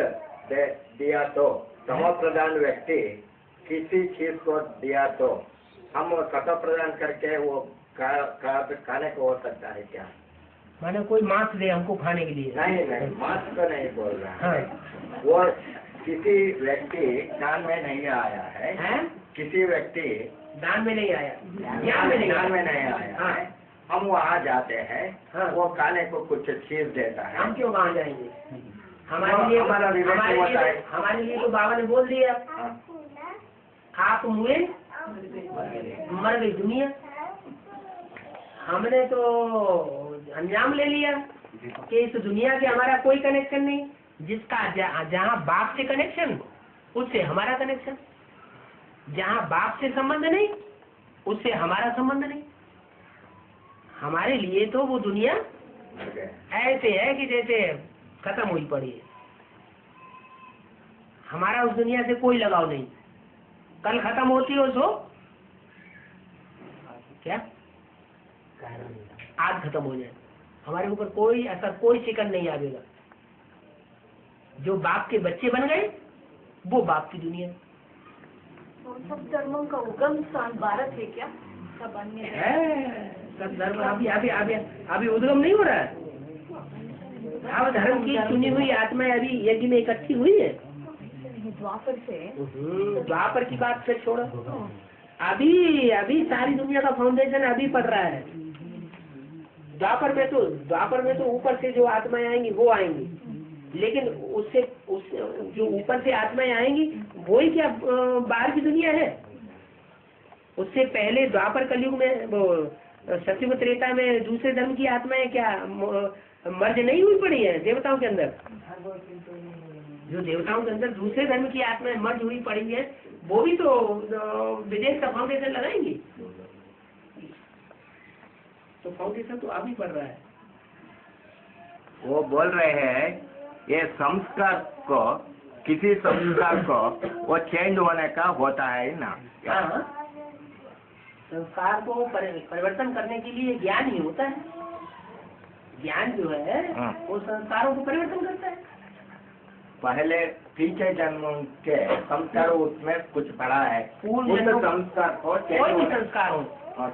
दिया तो तमो प्रधान व्यक्ति किसी चीज को दिया तो हम सतो प्रदान करके वो खाने को हो सकता है क्या? माने कोई मांस दे हमको खाने के लिए? नहीं, मांस तो नहीं बोल रहा है। हाँ। वो किसी व्यक्ति दान में नहीं आया है, किसी व्यक्ति दान में नहीं आया, ज्ञान में नहीं आया। हाँ। हम वहाँ जाते हैं। हाँ। वो खाने को कुछ चीज देता है। हम क्यों वहाँ जाएंगे? हमारे लिए तो बाबा ने बोल दिया, आप मुए मर गई दुनिया। हमने तो अंजाम ले लिया कि इस दुनिया से हमारा कोई कनेक्शन नहीं। जिसका जहाँ बाप से कनेक्शन, उससे हमारा कनेक्शन। जहाँ बाप से संबंध नहीं, उससे हमारा संबंध नहीं। हमारे लिए तो वो दुनिया ऐसे है कि जैसे खत्म हुई पड़ी है। हमारा उस दुनिया से कोई लगाव नहीं। कल खत्म होती हो सो क्या आज खत्म हो जाए, हमारे ऊपर कोई असर, कोई शिकन नहीं आवेगा। जो बाप के बच्चे बन गए वो बाप की दुनिया। और सब धर्मों का उगम स्थान भारत है क्या? सब अन्य है सब धर्म अभी उद्गम नहीं हो रहा है। अब धर्म की चुनी हुई आत्माएं अभी यज्ञ में इकट्ठी हुई है। द्वापर से द्वापर की बात फिर छोड़ो। अभी सारी दुनिया का फाउंडेशन अभी पड़ रहा है। द्वापर में तो ऊपर से जो आत्माएं आएंगी वो आएंगी, लेकिन उससे जो ऊपर से आत्माएं आएंगी वही क्या बाहर की दुनिया है? उससे पहले द्वापर कलयुग में वो सत्युग त्रेता में दूसरे धर्म की आत्माएं क्या मर्ज नहीं हुई पड़ी है देवताओं के अंदर? जो देवताओं के अंदर दूसरे धर्म की आत्माएं मर्ज हुई पड़ी है वो भी तो विदेश का फाउंडेशन लगाएंगी। तो फाउंडेशन तो अभी पड़ रहा है। वो बोल रहे हैं ये संस्कार को, किसी संस्कार को वो चेंज होने का होता है ना। हाँ, संस्कार को परिवर्तन करने के लिए ज्ञान ही होता है। ज्ञान जो है वो संस्कारों को परिवर्तन करता है। पहले पीछे जन्मों के संस्कार उसमें कुछ पड़ा है, पूर्व उस जन्मों संस्कार को कोई भी संस्कार हो,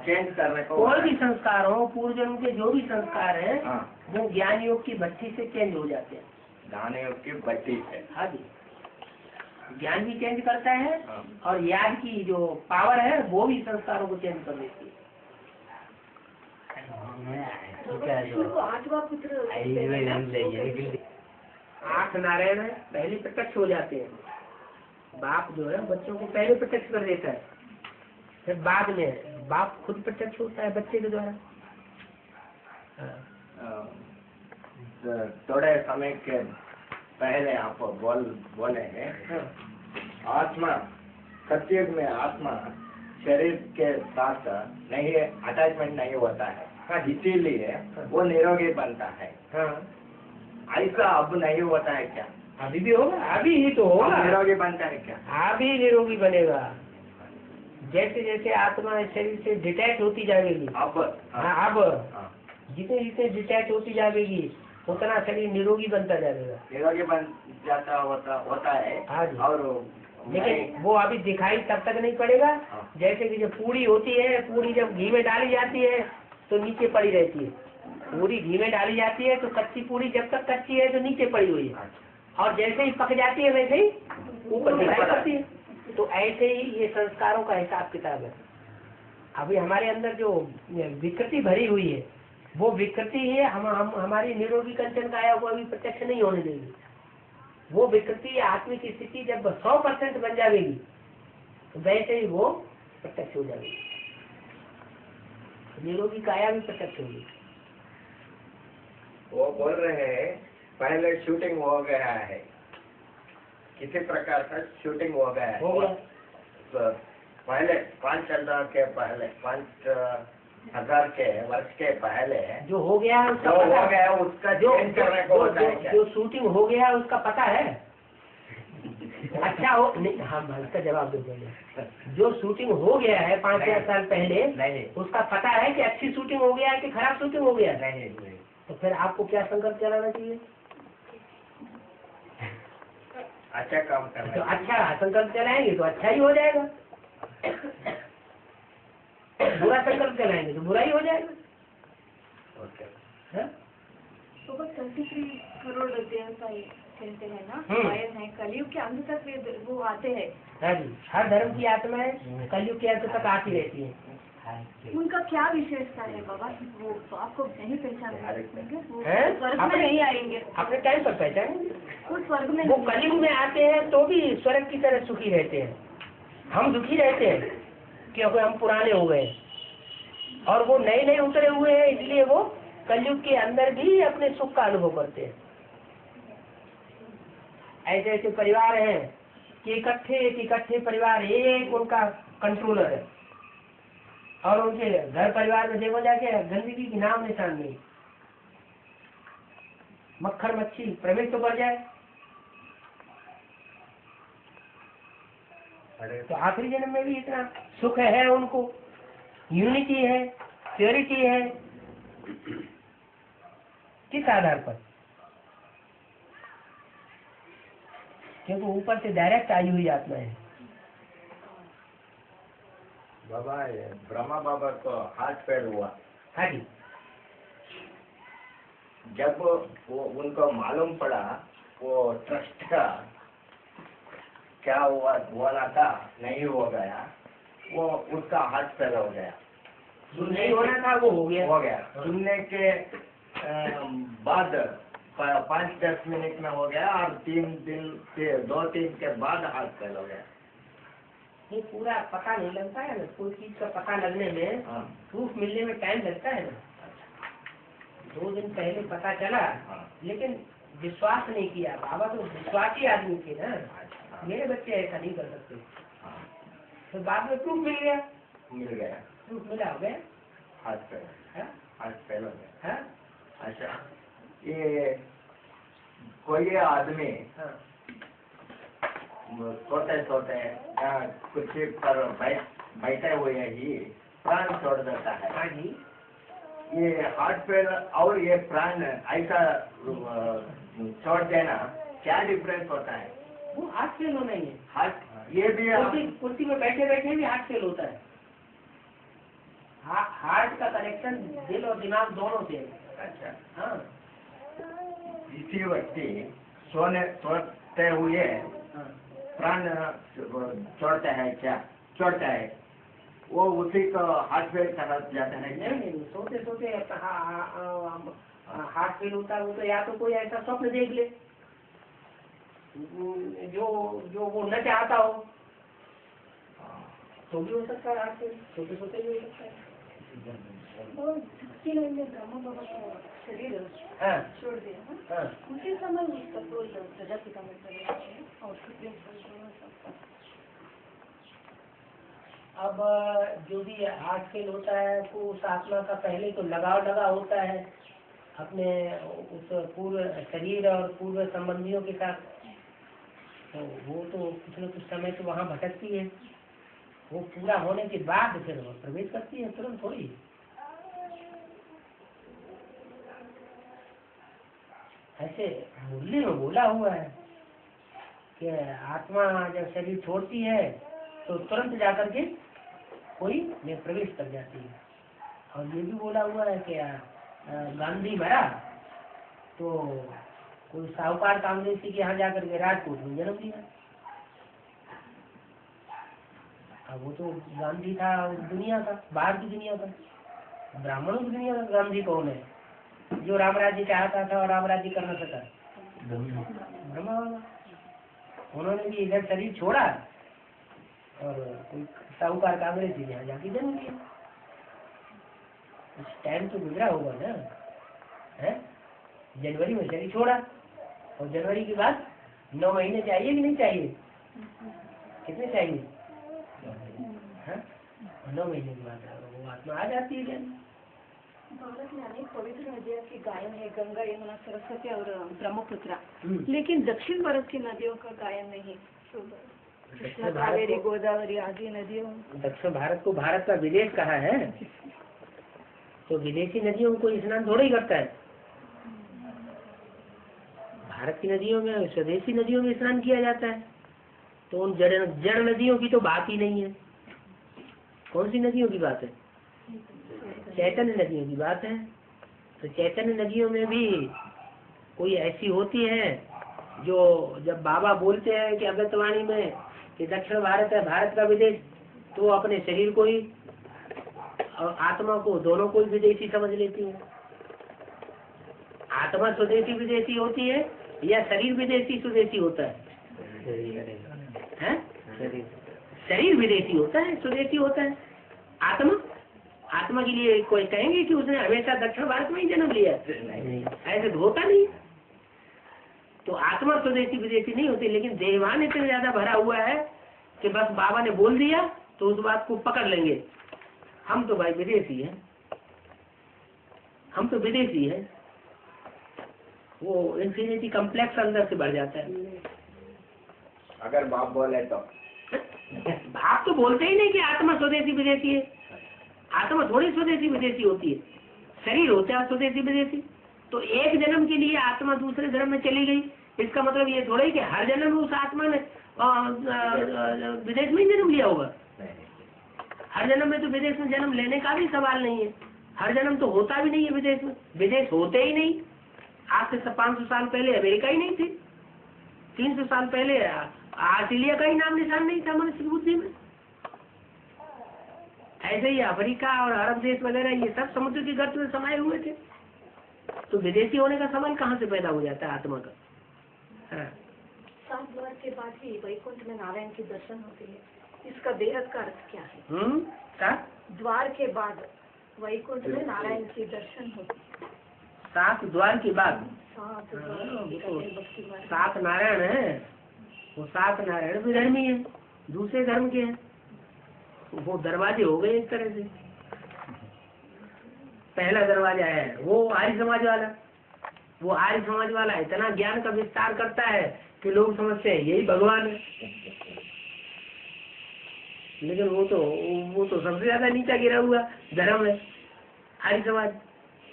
चेंज करने को कोई भी संस्कार हो, पूर्व जन्म के जो भी संस्कार है हाँ, वो ज्ञान योग की भट्टी से चेंज हो जाते हैं। ज्ञान योग की भट्टी से। हाँ जी, ज्ञान भी चेंज करता है हाँ। और याद की जो पावर है वो भी संस्कारों को चेंज कर देती है। उनको आठवां पुत्र 8 नारायण है, पहले प्रत्यक्ष हो जाते हैं। बाप जो है बच्चों को पहले प्रत्यक्ष कर देता है, फिर बाद में बाप खुद प्रत्यक्ष होता है बच्चे के द्वारा। थोड़े समय के पहले आप बोले हैं आत्मा, सतयुग में आत्मा शरीर के साथ नहीं अटैचमेंट नहीं होता है। हाँ, इसीलिए वो निरोगी बनता है। हाँ, ऐसा अब नहीं होता है क्या? अभी भी होगा, अभी ही तो होगा। अब निरोगी बनता है क्या? अभी निरोगी बनेगा। जैसे जैसे आत्मा शरीर से डिटैच होती जाएगी अब अब जितने जितने डिटैच होती जाएगी उतना शरीर निरोगी बनता जाएगा। निरोगी बन जाता होता है। हाँ जी। और लेकिन वो अभी दिखाई तब तक नहीं पड़ेगा। हाँ। जैसे कि जब पूरी होती है, पूरी जब घी में डाली जाती है तो नीचे पड़ी रहती है। पूरी घी में डाली जाती है तो कच्ची पूरी जब तक कच्ची है तो नीचे पड़ी हुई है, और जैसे ही पक जाती है वैसे ही ऊपर दिखाई पड़ती है। तो ऐसे ही ये संस्कारों का हिसाब किताब है। अभी हमारे अंदर जो विकृति भरी हुई है वो विकृति है हम हमारी निरोगी कंचन काया को अभी प्रत्यक्ष नहीं होने देगी। वो विकृति आत्मिक स्थिति जब 100% बन जाएगी तो वैसे ही वो प्रत्यक्ष हो जाएगी। निरोगी काया भी प्रत्यक्ष होगी। वो बोल रहे हैं पहले शूटिंग हो गया है, किसी प्रकार का शूटिंग हो गया है। हो गया। तो पहले 5,000 के पहले 5,000 के वर्ष के पहले जो हो गया है उसका जो पता हो गया है उसका चेंज करने को होता है क्या? जो शूटिंग हो गया है उसका पता है। अच्छा हो नहीं, हाँ इसका जवाब दे देंगे। जो शूटिंग हो गया है 5,000 साल पहले नहीं, उसका पता है कि अच्छी शूटिंग हो गया है कि खराब शूटिंग हो गया है। नहीं। तो फिर आपको क्या संकल्प चलाना चाहिए? अच्छा काम तो करना। अच्छा संकल्प चलाएंगे तो अच्छा ही हो जाएगा, बुरा संकल्प चलाएंगे तो बुरा ही हो जाएगा। ओके। हाँ? तो बस 33 करोड़ देवता कहते हैं ना, वायन है, कलयुग के अंत तक वो आते हैं। हाँ जी, हर धर्म की आत्माएं कलयुग के अंत तक आती रहती है। उनका क्या विशेषता है बाबा? वो तो आपको नहीं पहचान पाएंगे, वो हैं? स्वर्ग में नहीं आएंगे, अपने टाइम पर पहचानेंगे। वो स्वर्ग में वो नहीं कलयुग में आते हैं तो भी स्वर्ग की तरह सुखी रहते हैं। हम दुखी रहते हैं क्योंकि हम पुराने हो गए, और वो नए नए उतरे हुए हैं, इसलिए वो कलयुग के अंदर भी अपने सुख का अनुभव करते हैं। ऐसे ऐसे परिवार हैं कि इकट्ठे परिवार, एक उनका कंट्रोलर है, और उनके घर परिवार में देखो जाके गंदगी की नाम निशान नहीं। मक्खर मच्छी प्रवेश तो कर जाए तो आखिरी जन्म में भी इतना सुख है उनको, यूनिटी है, प्योरिटी है। किस आधार पर? क्योंकि ऊपर से डायरेक्ट आई हुई आत्मा है। बाबा ये ब्रह्मा बाबा को हार्ट फेल हुआ। हाँ जी। जब वो उनको मालूम पड़ा वो ट्रस्ट का क्या हुआ होना था नहीं हो गया, वो उसका हार्ट फेल हो गया। जो नहीं होना था वो हो गया। सुनने के बाद 5-10 मिनट में हो गया और 3 दिन के 2-3 के बाद हार्ट फेल हो गया। ये पूरा पता नहीं लगता है ना, कोई चीज का पता लगने में, प्रूफ मिलने में टाइम लगता है ना। 2 दिन पहले पता चला लेकिन विश्वास नहीं किया। बाबा तो विश्वासी आदमी थे ना, मेरे बच्चे ऐसा नहीं कर सकते। तो बाद में प्रूफ मिल गया। प्रूफ मिला हो गया, हार्ट फेल हो गया। अच्छा, ये कोई आदमी सोते कुछ पर बैठे हुए ही प्राण छोड़ देता है। हाँ जी। ये हार्ट फेल और ये प्राण ऐसा छोड़ देना क्या डिफरेंस होता है? वो हार्ट फेल होना ही है। हार्ट ये भी कुर्सी में बैठे बैठे भी हार्ट फेल होता है। हार्ट का कनेक्शन दिल और दिमाग दोनों से। अच्छा, हाँ। इसी व्यक्ति सोते हुए प्राण छोड़ता है, क्या छोड़ता है? वो उसी को हार्ट फेल कहा जाता है। नहीं, सोते सोते हार्ट फेल होता है। वो तो या तो कोई ऐसा स्वप्न देख ले जो वो न चाहता हो, तो भी हो सकता है हार्ट फेल। सोते सोते भी हो सकता है। ब्रह्मा बाबा का शरीर छोड़ दिया, उसी समय उसका क्रोध प्रजापिता में चले और अब जो भी हार्ट फेल होता है तो उस आत्मा का पहले तो लगाव लगा होता है अपने उस पूर्व शरीर और पूर्व संबंधियों के साथ। तो वो तो कुछ न कुछ समय तो वहाँ भटकती है। वो पूरा होने के बाद फिर वो प्रवेश करती है, तुरंत थोड़ी। ऐसे मुरली में बोला हुआ है कि आत्मा जब शरीर छोड़ती है तो तुरंत जाकर के कोई में प्रवेश कर जाती है। और ये भी बोला हुआ है कि गांधी मरा तो कोई साहूकार कांग्रेसी के यहाँ जाकर के राजकोट में जन्म लिया। अब वो तो गांधी था दुनिया का, बाहर की दुनिया का। ब्राह्मणों की दुनिया का गांधी कौन है? जो राम राज्य चाहता था और राम राज्य कर न सका, ब्रह्मा बाबा। उन्होंने भी इधर शरीर छोड़ा और कोई साहूकार कांग्रेसी के यहाँ जाके जन्म लिया। कुछ टाइम तो गुजरा होगा ना, है? जनवरी में शरीर छोड़ा और जनवरी के बाद 9 महीने चाहिए कि नहीं चाहिए? कितने चाहिए? 9 महीने के बाद वो आत्मा आ जाती है। भारत में अनेक पवित्र नदियों की गायन है, गंगा, यमुना, सरस्वती और ब्रह्मपुत्र। लेकिन दक्षिण भारत की नदियों का गायन नहीं। कृष्णा, कावेरी, गोदावरी आदि नदियों। दक्षिण भारत को भारत का विदेश कहा है, तो विदेशी नदियों को स्नान थोड़ा ही करता है। भारत की नदियों में, स्वदेशी नदियों में स्नान किया जाता है। तो उन जड़ नदियों की तो बात ही नहीं है। कौन सी नदियों की बात है? चैतन्य नदियों की बात है। तो चैतन्य नदियों में भी कोई ऐसी होती है जो जब बाबा बोलते हैं कि अमृतवाणी में कि दक्षिण भारत है भारत का विदेश, तो अपने शरीर को ही और आत्मा को दोनों को विदेशी समझ लेती है। आत्मा स्वदेशी विदेशी होती है या शरीर विदेशी स्वदेशी होता है? शरीर विदेशी होता है, स्वदेशी होता है। आत्मा के लिए कोई कहेंगे कि उसने हमेशा दक्षिण भारत में ही जन्म लिया? ऐसे तो होता नहीं। तो आत्मा स्वदेशी विदेशी नहीं होती, लेकिन देवान इतना ज्यादा भरा हुआ है कि बस बाबा ने बोल दिया तो उस बात को पकड़ लेंगे। हम तो भाई विदेशी हैं, हम तो विदेशी हैं। वो इन्फिनिटी कम्प्लेक्स अंदर से बढ़ जाता है। अगर बाप बोले तो आप तो बोलते ही नहीं कि आत्मा स्वदेशी विदेशी है। आत्मा थोड़ी स्वदेशी विदेशी होती है, शरीर होता है स्वदेशी विदेशी। तो एक जन्म के लिए आत्मा दूसरे धर्म में चली गई, इसका मतलब ये थोड़ा ही कि हर जन्म में उस आत्मा ने विदेश में ही जन्म लिया होगा। हर जन्म में तो विदेश में जन्म लेने का भी सवाल नहीं है। हर जन्म तो होता भी नहीं है विदेश में, विदेश होते ही नहीं। आज से 500 साल पहले अमेरिका ही नहीं थी, 300 साल पहले ऑस्ट्रेलिया का ही नाम निशान नहीं था मनुष्य की बुद्धि में। ऐसे ही अफ्रीका और अरब देश वगैरह ये सब समुद्र के गर्त में समाये हुए थे। तो विदेशी होने का सवाल कहाँ से पैदा हो जाता है आत्मा का? हाँ। 7 द्वार के बाद ही वैकुंठ में नारायण के दर्शन होते हैं, इसका बेहद का अर्थ क्या है? 7 द्वार के बाद वैकुंठ में नारायण के दर्शन होते हैं। 7 द्वार के बाद 7 द्वार, 7 नारायण है। वो 7 नारायण भी धर्मी है, दूसरे धर्म के हैं। वो दरवाजे हो गए एक तरह से। पहला दरवाजा है वो आर्य समाज वाला। वो आर्य समाज वाला इतना ज्ञान का विस्तार करता है कि लोग समझते हैं यही भगवान है। लेकिन वो तो सबसे ज्यादा नीचा गिरा हुआ धर्म है आर्य समाज।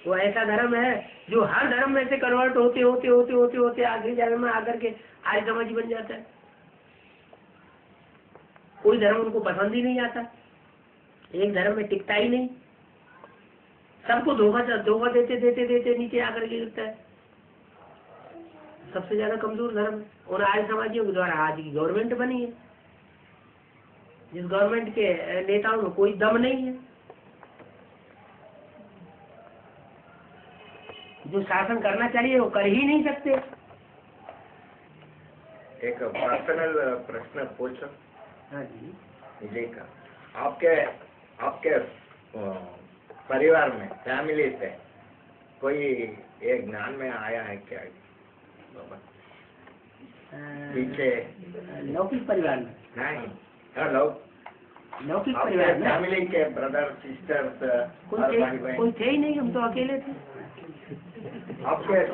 वो ऐसा धर्म है जो हर धर्म में से कन्वर्ट होते होते होते होते होते आखिरी जन्म में आकर के आर्य समाज बन जाता है। कोई धर्म उनको पसंद ही नहीं आता, एक धर्म में टिकता ही नहीं, सबको धोखा देते देते देते नीचे आकर के गिरता है। सबसे ज्यादा कमजोर धर्म और आर्य समाजियों के द्वारा आज की गवर्नमेंट बनी है, जिस गवर्नमेंट के नेताओं में कोई दम नहीं है, जो शासन करना चाहिए वो कर ही नहीं सकते। एक पर्सनल प्रश्न पूछो। हाँ जी। विजय का आपके परिवार में, फैमिली से कोई एक ज्ञान में आया है क्या बाबा? पीछे लौकिक परिवार में नहीं, लौकिक परिवार में फैमिली के ब्रदर सिस्टर्स कोई थे ही नहीं, हम तो अकेले थे। आपके तो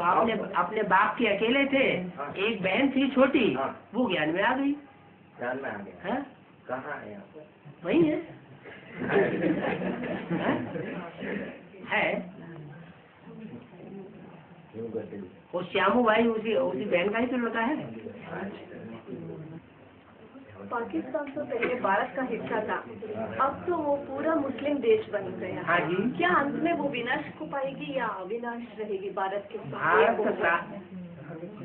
अपने बाप के अकेले थे। हाँ। एक बहन थी छोटी, हाँ। वो ज्ञान में आ गई। ज्ञान में आ गया। है कहाँ है आप? वही है है वो श्यामू भाई उसी बहन का ही तो लड़का है। पाकिस्तान तो पहले भारत का हिस्सा था, अब तो वो पूरा मुस्लिम देश बन गया। हाँ जी। क्या अंत में वो विनाश को पाएगी या अविनाश रहेगी भारत के?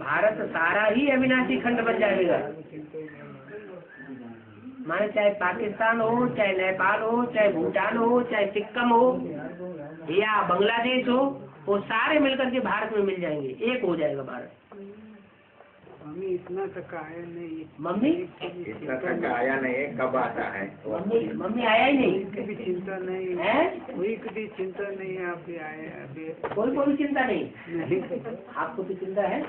भारत सारा ही अविनाशी खंड बन जाएगा। माने चाहे पाकिस्तान हो, चाहे नेपाल हो, चाहे भूटान हो, चाहे सिक्किम हो या बांग्लादेश हो, वो सारे मिलकर के भारत में मिल जाएंगे, एक हो जाएगा भारत। मम्मी इतना तक आया नहीं। मम्मी इतना तक आया नहीं, कब आता है? मम्मी आया ही नहीं। कभी चिंता नहीं है, कोई कभी चिंता नहीं है। अभी आए अभी कोई चिंता नहीं। नहीं आपको तो चिंता है?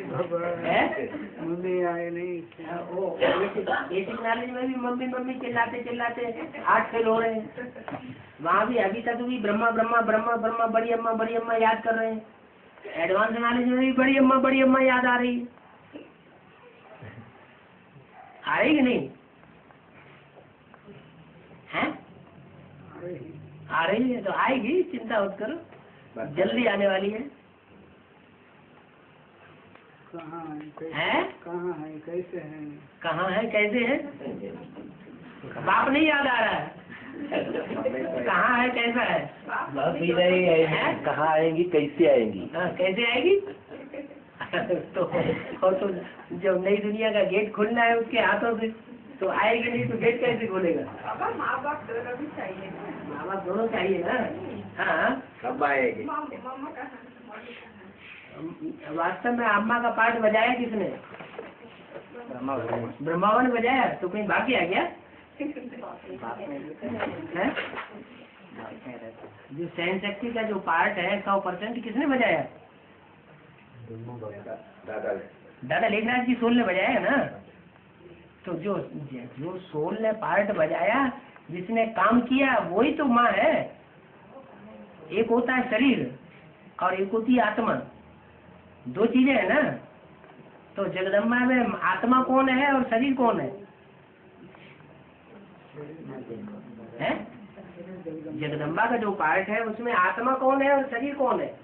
बाबा है? मम्मी आए नहीं। वो बेसिक नॉलेज में भी मम्मी मम्मी चिल्लाते चिल्लाते 8 फेल हो रहे हैं। वहाँ भी अभी तक भी ब्रह्मा ब्रह्मा ब्रह्मा ब्रह्मा बड़ी अम्मा याद कर रहे हैं। एडवांस नॉलेज में भी बड़ी अम्मा याद आ रही है। आएगी नहीं है? आ रही है तो आएगी, चिंता मत करो, जल्दी आने वाली है। कहाँ है? कहाँ है कैसे है? कहाँ है कैसे है? बाप नहीं याद आ रहा है। कहाँ है कैसा है? बाप ही नहीं है, कहाँ आएंगी कैसे आएंगी? हाँ, कैसे आएगी? तो और तो जब नई दुनिया का गेट खुलना है उसके हाथों से, तो आएगी नहीं तो गेट कैसे खोलेगा? माँ बाप दोनों भी चाहिए। माँ बाप दोनों चाहिए ना। हाँ, कब आएगी? वास्तव में अम्मा का पार्ट बजाया किसने? ब्रह्मावन ने बजाया, तो कहीं बाकी आ गया है? जो सहन शक्ति का जो पार्ट है 100% किसने बजाया? दादा लेखराज जी सोल ने बजाया है ना। तो जो सोल ने पार्ट बजाया जिसने काम किया वही तो माँ है। एक होता है शरीर और एक होती है आत्मा, दो चीजें है ना। तो जगदम्बा में आत्मा कौन है और शरीर कौन है? हैं? जगदम्बा का जो पार्ट है उसमें आत्मा कौन है और शरीर कौन है?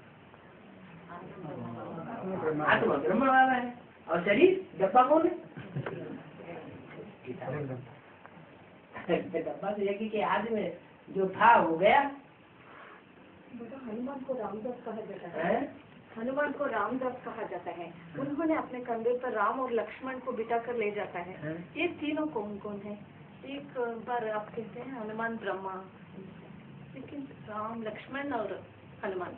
आत्मा ब्रह्मा वाला है और शरीर डब्बा कौन है? डब्बा तो यज्ञ के आदि में जो था हो गया। हनुमान को रामदास कहा जाता है। हनुमान को रामदास कहा जाता है। उन्होंने अपने कंधे पर राम और लक्ष्मण को बिठा कर ले जाता है। ये तीनों कौन कौन है? एक बार आप कहते हैं हनुमान ब्रह्मा, लेकिन राम लक्ष्मण और हनुमान।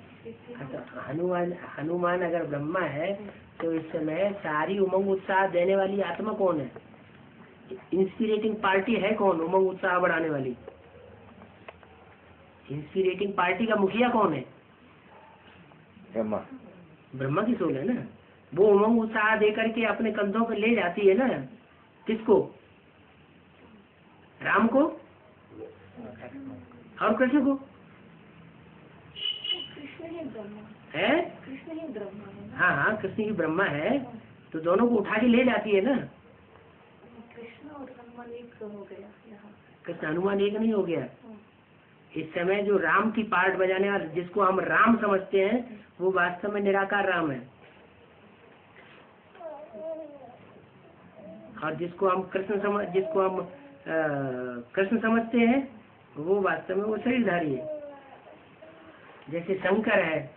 हनुमान अगर ब्रह्मा है तो इस समय सारी उमंग उत्साह देने वाली आत्मा कौन है? इंस्पिरेटिंग पार्टी है कौन? उमंग उत्साह बढ़ाने वाली इंस्पिरेटिंग पार्टी का मुखिया कौन है? ब्रह्मा। ब्रह्मा की सोल है ना। वो उमंग उत्साह दे करके अपने कंधों पर ले जाती है ना। किसको? राम को और कृष्ण को। कृष्ण ही ब्रह्मा है? कृष्ण ही ब्रह्मा है। हाँ हाँ, कृष्ण ही ब्रह्मा है तो दोनों को उठा के ले जाती है ना। कृष्ण और हनुमान एक हो गया यहाँ। कृष्ण हनुमान एक नहीं हो गया। इस समय जो राम की पार्ट बजाने वाला, जिसको हम राम समझते हैं, वो वास्तव में निराकार राम है। और जिसको हम कृष्ण समझते हैं, वो वास्तव में वो शरीरधारी है। जैसे शंकर है,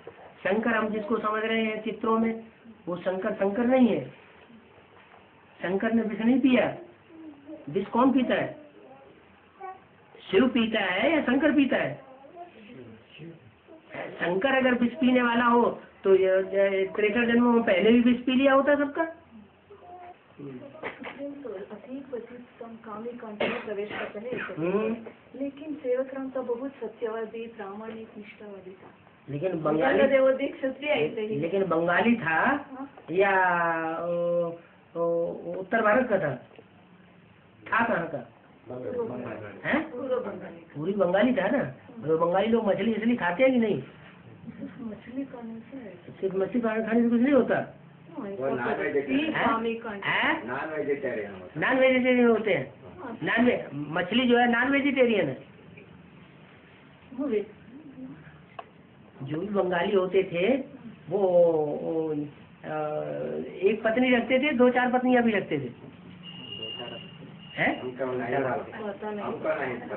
शंकर हम जिसको समझ रहे हैं चित्रों में, वो शंकर नहीं है। शंकर ने विष नहीं पिया। विष कौन पीता है? शिव पीता है या शंकर पीता है? शंकर अगर विष पीने वाला हो तो त्रेता जन्म में पहले भी विष पी लिया होता सबका। कामी कांट में प्रवेश करता है, लेकिन सेवक राम तो बहुत सत्यवादी, प्रामाणिक, निष्ठावादी था। लेकिन बंगाली था या उत्तर भारत का था कहाँ का? है? पूरी बंगाली था ना। तो बंगाली लोग मछली खाते हैं कि नहीं? मछली खाने से सिर्फ मछली खाने से कुछ नहीं होता। नॉन वेजिटेरियन होते हैं। मछली जो है नॉन वेजिटेरियन है। जो भी बंगाली होते थे वो एक पत्नी रखते थे, 2-4 पत्नियां भी रखते थे।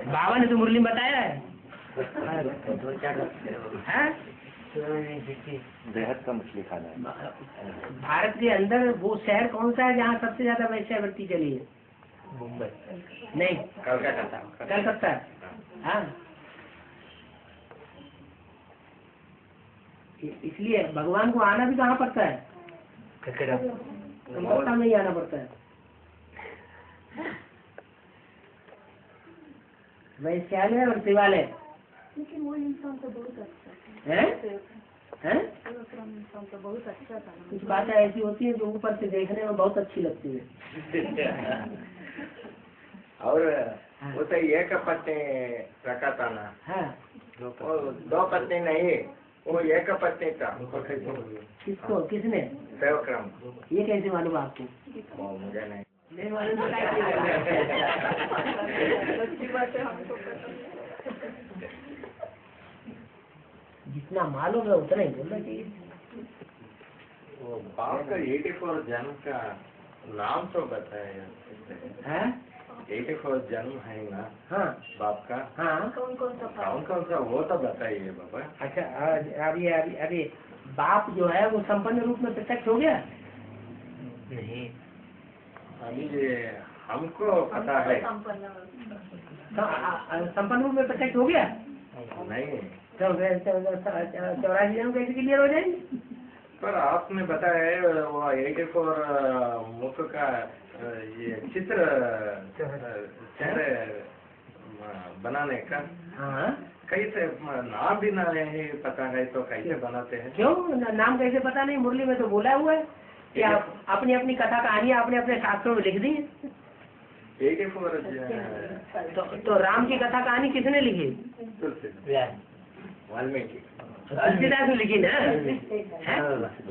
बाबा ने तो मुरली में बताया है। बेहद का मछली खाना है। भारत के अंदर वो शहर कौन सा है जहाँ सबसे ज्यादा वैश्यावृत्ति चली है? मुंबई नहीं, कलकत्ता। हाँ, इसलिए भगवान को आना भी कहाँ पड़ता है? कलकत्ता में ही आना पड़ता है। वैश्यालय और शिवालय। लेकिन वो इंसान तो बहुत अच्छा है? इंसान तो बहुत अच्छा था। कुछ बातें ऐसी होती है जो ऊपर से देखने में बहुत अच्छी लगती है। और वो तो एक पत्नी रखा था ना। हाँ, 2 पत्नी नहीं, वो एक पत्नी था। किसको? किसने? सेवक्रम। ये कैसे मालूम आपको? मुझे नहीं। नहीं मालूम तो जितना मालूम है उतना ही बोलना चाहिए। वो बाप का 84 जन्म का नाम तो बताया है। 84 जन्म है ना। हाँ, बाप का। हाँ, कौन कौन सा वो तो बताइए बाबा। अच्छा, अभी बाप जो है वो संपन्न रूप में प्रत्यक्ष हो गया? नहीं, अभी हमको पता है। संपन्न रूप में प्रत्यक्ष हो गया? नहीं, तो 84 जन्म कैसे क्लियर हो जाएंगे? पर आपने बताया है वो 84 मुख का ये चित्र चेहरे बनाने का। हाँ, कैसे नाम भी नहीं पता है तो कैसे बनाते हैं? क्यों नाम कैसे पता नहीं? मुरली में तो बोला हुआ है कि आप अपनी अपनी कथा कहानियां अपने अपने शास्त्रों में लिख दी। तो राम की कथा कहानी किसने लिखी? वाल्मीकि। तुलसीदास ने लिखी ना, हैं?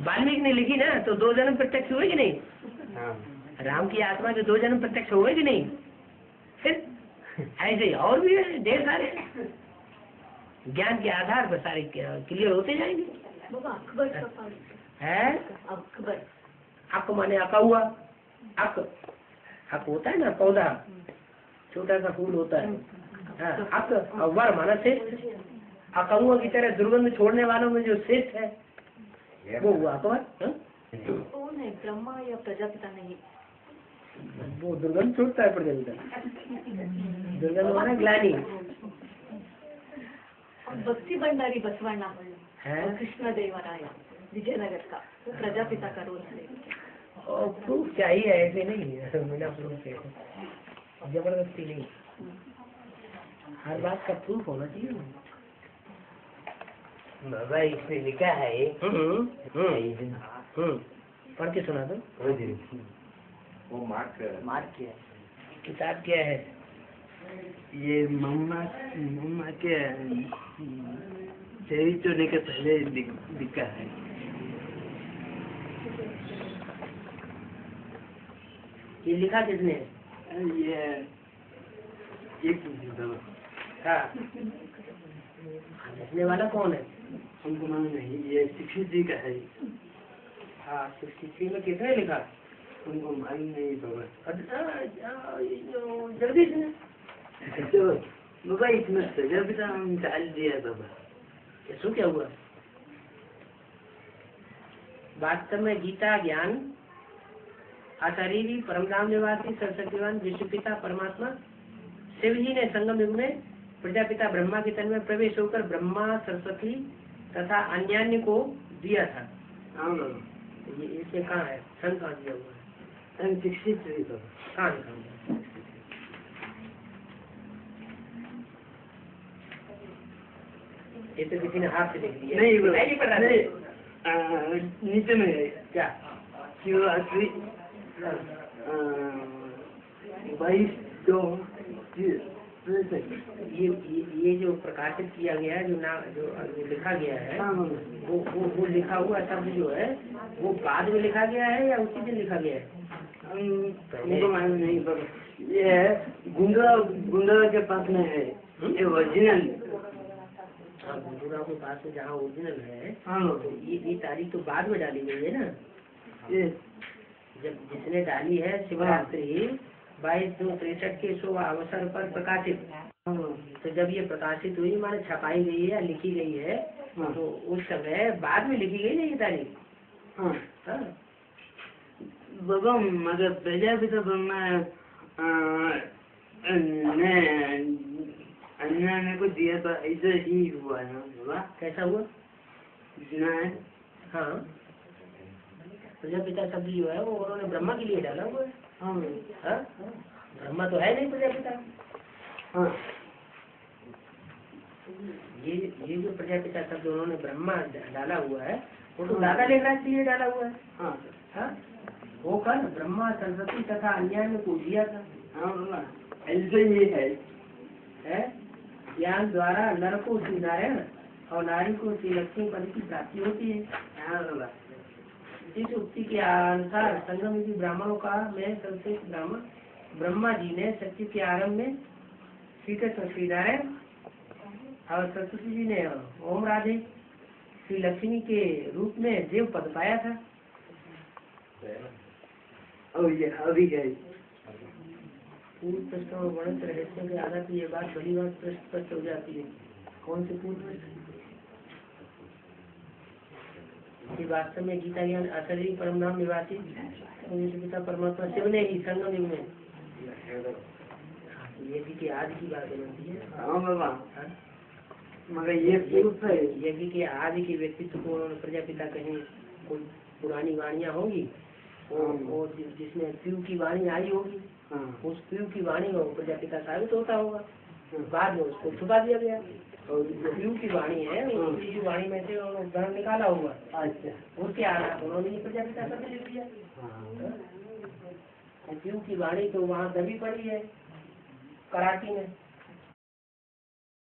वाल्मीकि ने लिखी ना, तो 2 जन्म प्रत्यक्ष हुए कि नहीं? राम की आत्मा के 2 जन्म प्रत्यक्ष हुए कि नहीं? फिर ऐसे ही और भी है, ढेर सारे ज्ञान के आधार पर सारे क्लियर होते जाएंगे। अकबर का पास है अकबर अक माने अका हुआ, अक होता है ना पौधा, छोटा सा फूल होता है। हाँ, अक और वर माना श्रेष्ठ, अकहुआ की तरह दुर्गंध छोड़ने वालों में जो श्रेष्ठ है वो हुआ अकबर। कौन है, ब्रह्मा या प्रजापिता? नहीं, वो दुर्गंध छोड़ता है प्रजापिता। दुर्गंध माना ग्लानी और भक्ति भंडारी बसवण्णा है। और कृष्ण देवराया विजयनगर का, वो प्रजापिता का रोल है। और प्रूफ चाहिए, ऐसे नहीं बिना प्रूफ के, जबरदस्ती नहीं, हर बात का प्रूफ होना चाहिए। बाबा इसमें लिखा है, पढ़ के सुना दो। वो मार्क क्या किताब क्या है? ये मम्मा के चरित्र होने के पहले लिखा है। ये लिखा किसने? ये हाँ, लिखने वाला कौन है? हमको मालूम नहीं, ये शिक्षित जी का है। हाँ, 63 में किसने लिखा? हमको मालूम नहीं बाबा। जगदीश ने। तो बाबा इसमें प्रजापिता हम डाल दिया बाबा। इसको क्या हुआ? वास्तव में गीता ज्ञान अशरीरी परमधाम निवासी सरस्वतीवान विश्व पिता परमात्मा शिव जी ने संगम युग में प्रजापिता ब्रह्मा के तन में प्रवेश होकर ब्रह्मा, सरस्वती तथा अन्यान्य को दिया था। हाँ बाबा। ये इसमें कहाँ है? सन कहाँ दिया हुआ है? सन 63 बाबा। कहाँ लिखा हुआ है? ये तो किसी ने हाथ से लिख दिया। नहीं नहीं पढ़ रहा नहीं, नीचे में है क्या? शिवरात्रि 22 ये जो प्रकाशित किया गया है, जो लिखा गया है, वो लिखा हुआ शब्द जो है वो बाद में लिखा गया है या उसी दिन लिखा गया है? हमको मालूम नहीं बाबा। ये गुंडा के पास में है, ये ओरिजिनल। हाँ, गुंडा के पास में जहाँ ओरिजिनल है, हाँ तो ये तारीख तो बाद में डाली गई है ना। ये जब जिसने डाली है शिवरात्रि 22/2/63 के शुभ अवसर पर प्रकाशित, तो जब ये प्रकाशित हुई माने छपाई गई है या लिखी गई है, तो उस समय बाद में लिखी गई ना ये तारीख। हाँ हाँ, बाबा मगर प्रजापिता ब्रह्मा अन्य को दिया तो ऐसे ही हुआ है ना बाबा? कैसा हुआ? सुना है। हाँ, प्रजापिता शब्द जो है वो उन्होंने ब्रह्मा के लिए डाला हुआ है। हाँ हाँ? ब्रह्मा तो है नहीं प्रजापिता। हाँ ये जो प्रजापिता शब्द उन्होंने ब्रह्मा डाला हुआ है, वो तो दादा लेखराज के लिए डाला हुआ है। हाँ हाँ? वो कल ब्रह्मा, सरस्वती तथा अन्यान्य को दिया था। हाँ बाबा ऐसे ही है। ज्ञान द्वारा नर को श्री नारायण और नारी को श्री लक्ष्मी पद की प्राप्ति होती है। हाँ बाबा। इस उक्ति के अनुसार संगम युगी ब्राह्मणों का में सर्वश्रेष्ठ ब्राह्मण ब्रह्मा जी ने सत्य के आरंभ में श्री कृष्ण श्री नारायण और सरस्वती जी ने ओम राधे श्री लक्ष्मी के रूप में देव पद पाया था। और ये अभी है पूर्व प्रश्न और वर्णित रहस्यों के आधार पर ये बात बड़ी बात स्पष्ट हो जाती है। कौन से पूर्व प्रश्न? वास्तव में गीता ज्ञान अशरीरी परम नाम निवासी पिता परमात्मा शिव ने ही संगम युग में यज्ञ की आदि की बात बनती है। हाँ बाबा। मगर ये प्रूफ है यज्ञ के आदि के व्यक्तित्व को उन्होंने प्रजापिता कहीं कोई पुरानी वाणियाँ होंगी और जिसमें पीयू की वाणी आई होगी, उस पीयू की वाणी में प्रजापिता साबित होता होगा। बाद में उसको छुपा दिया गया और जो पीयू की वाणी है उसी की वाणी में से उन्होंने उदाहरण निकाला हुआ। अच्छा उसके आधार पर उन्होंने प्रजापिता शब्द लिख दिया। शिव की वाणी तो वहाँ दबी पड़ी है कराटी में।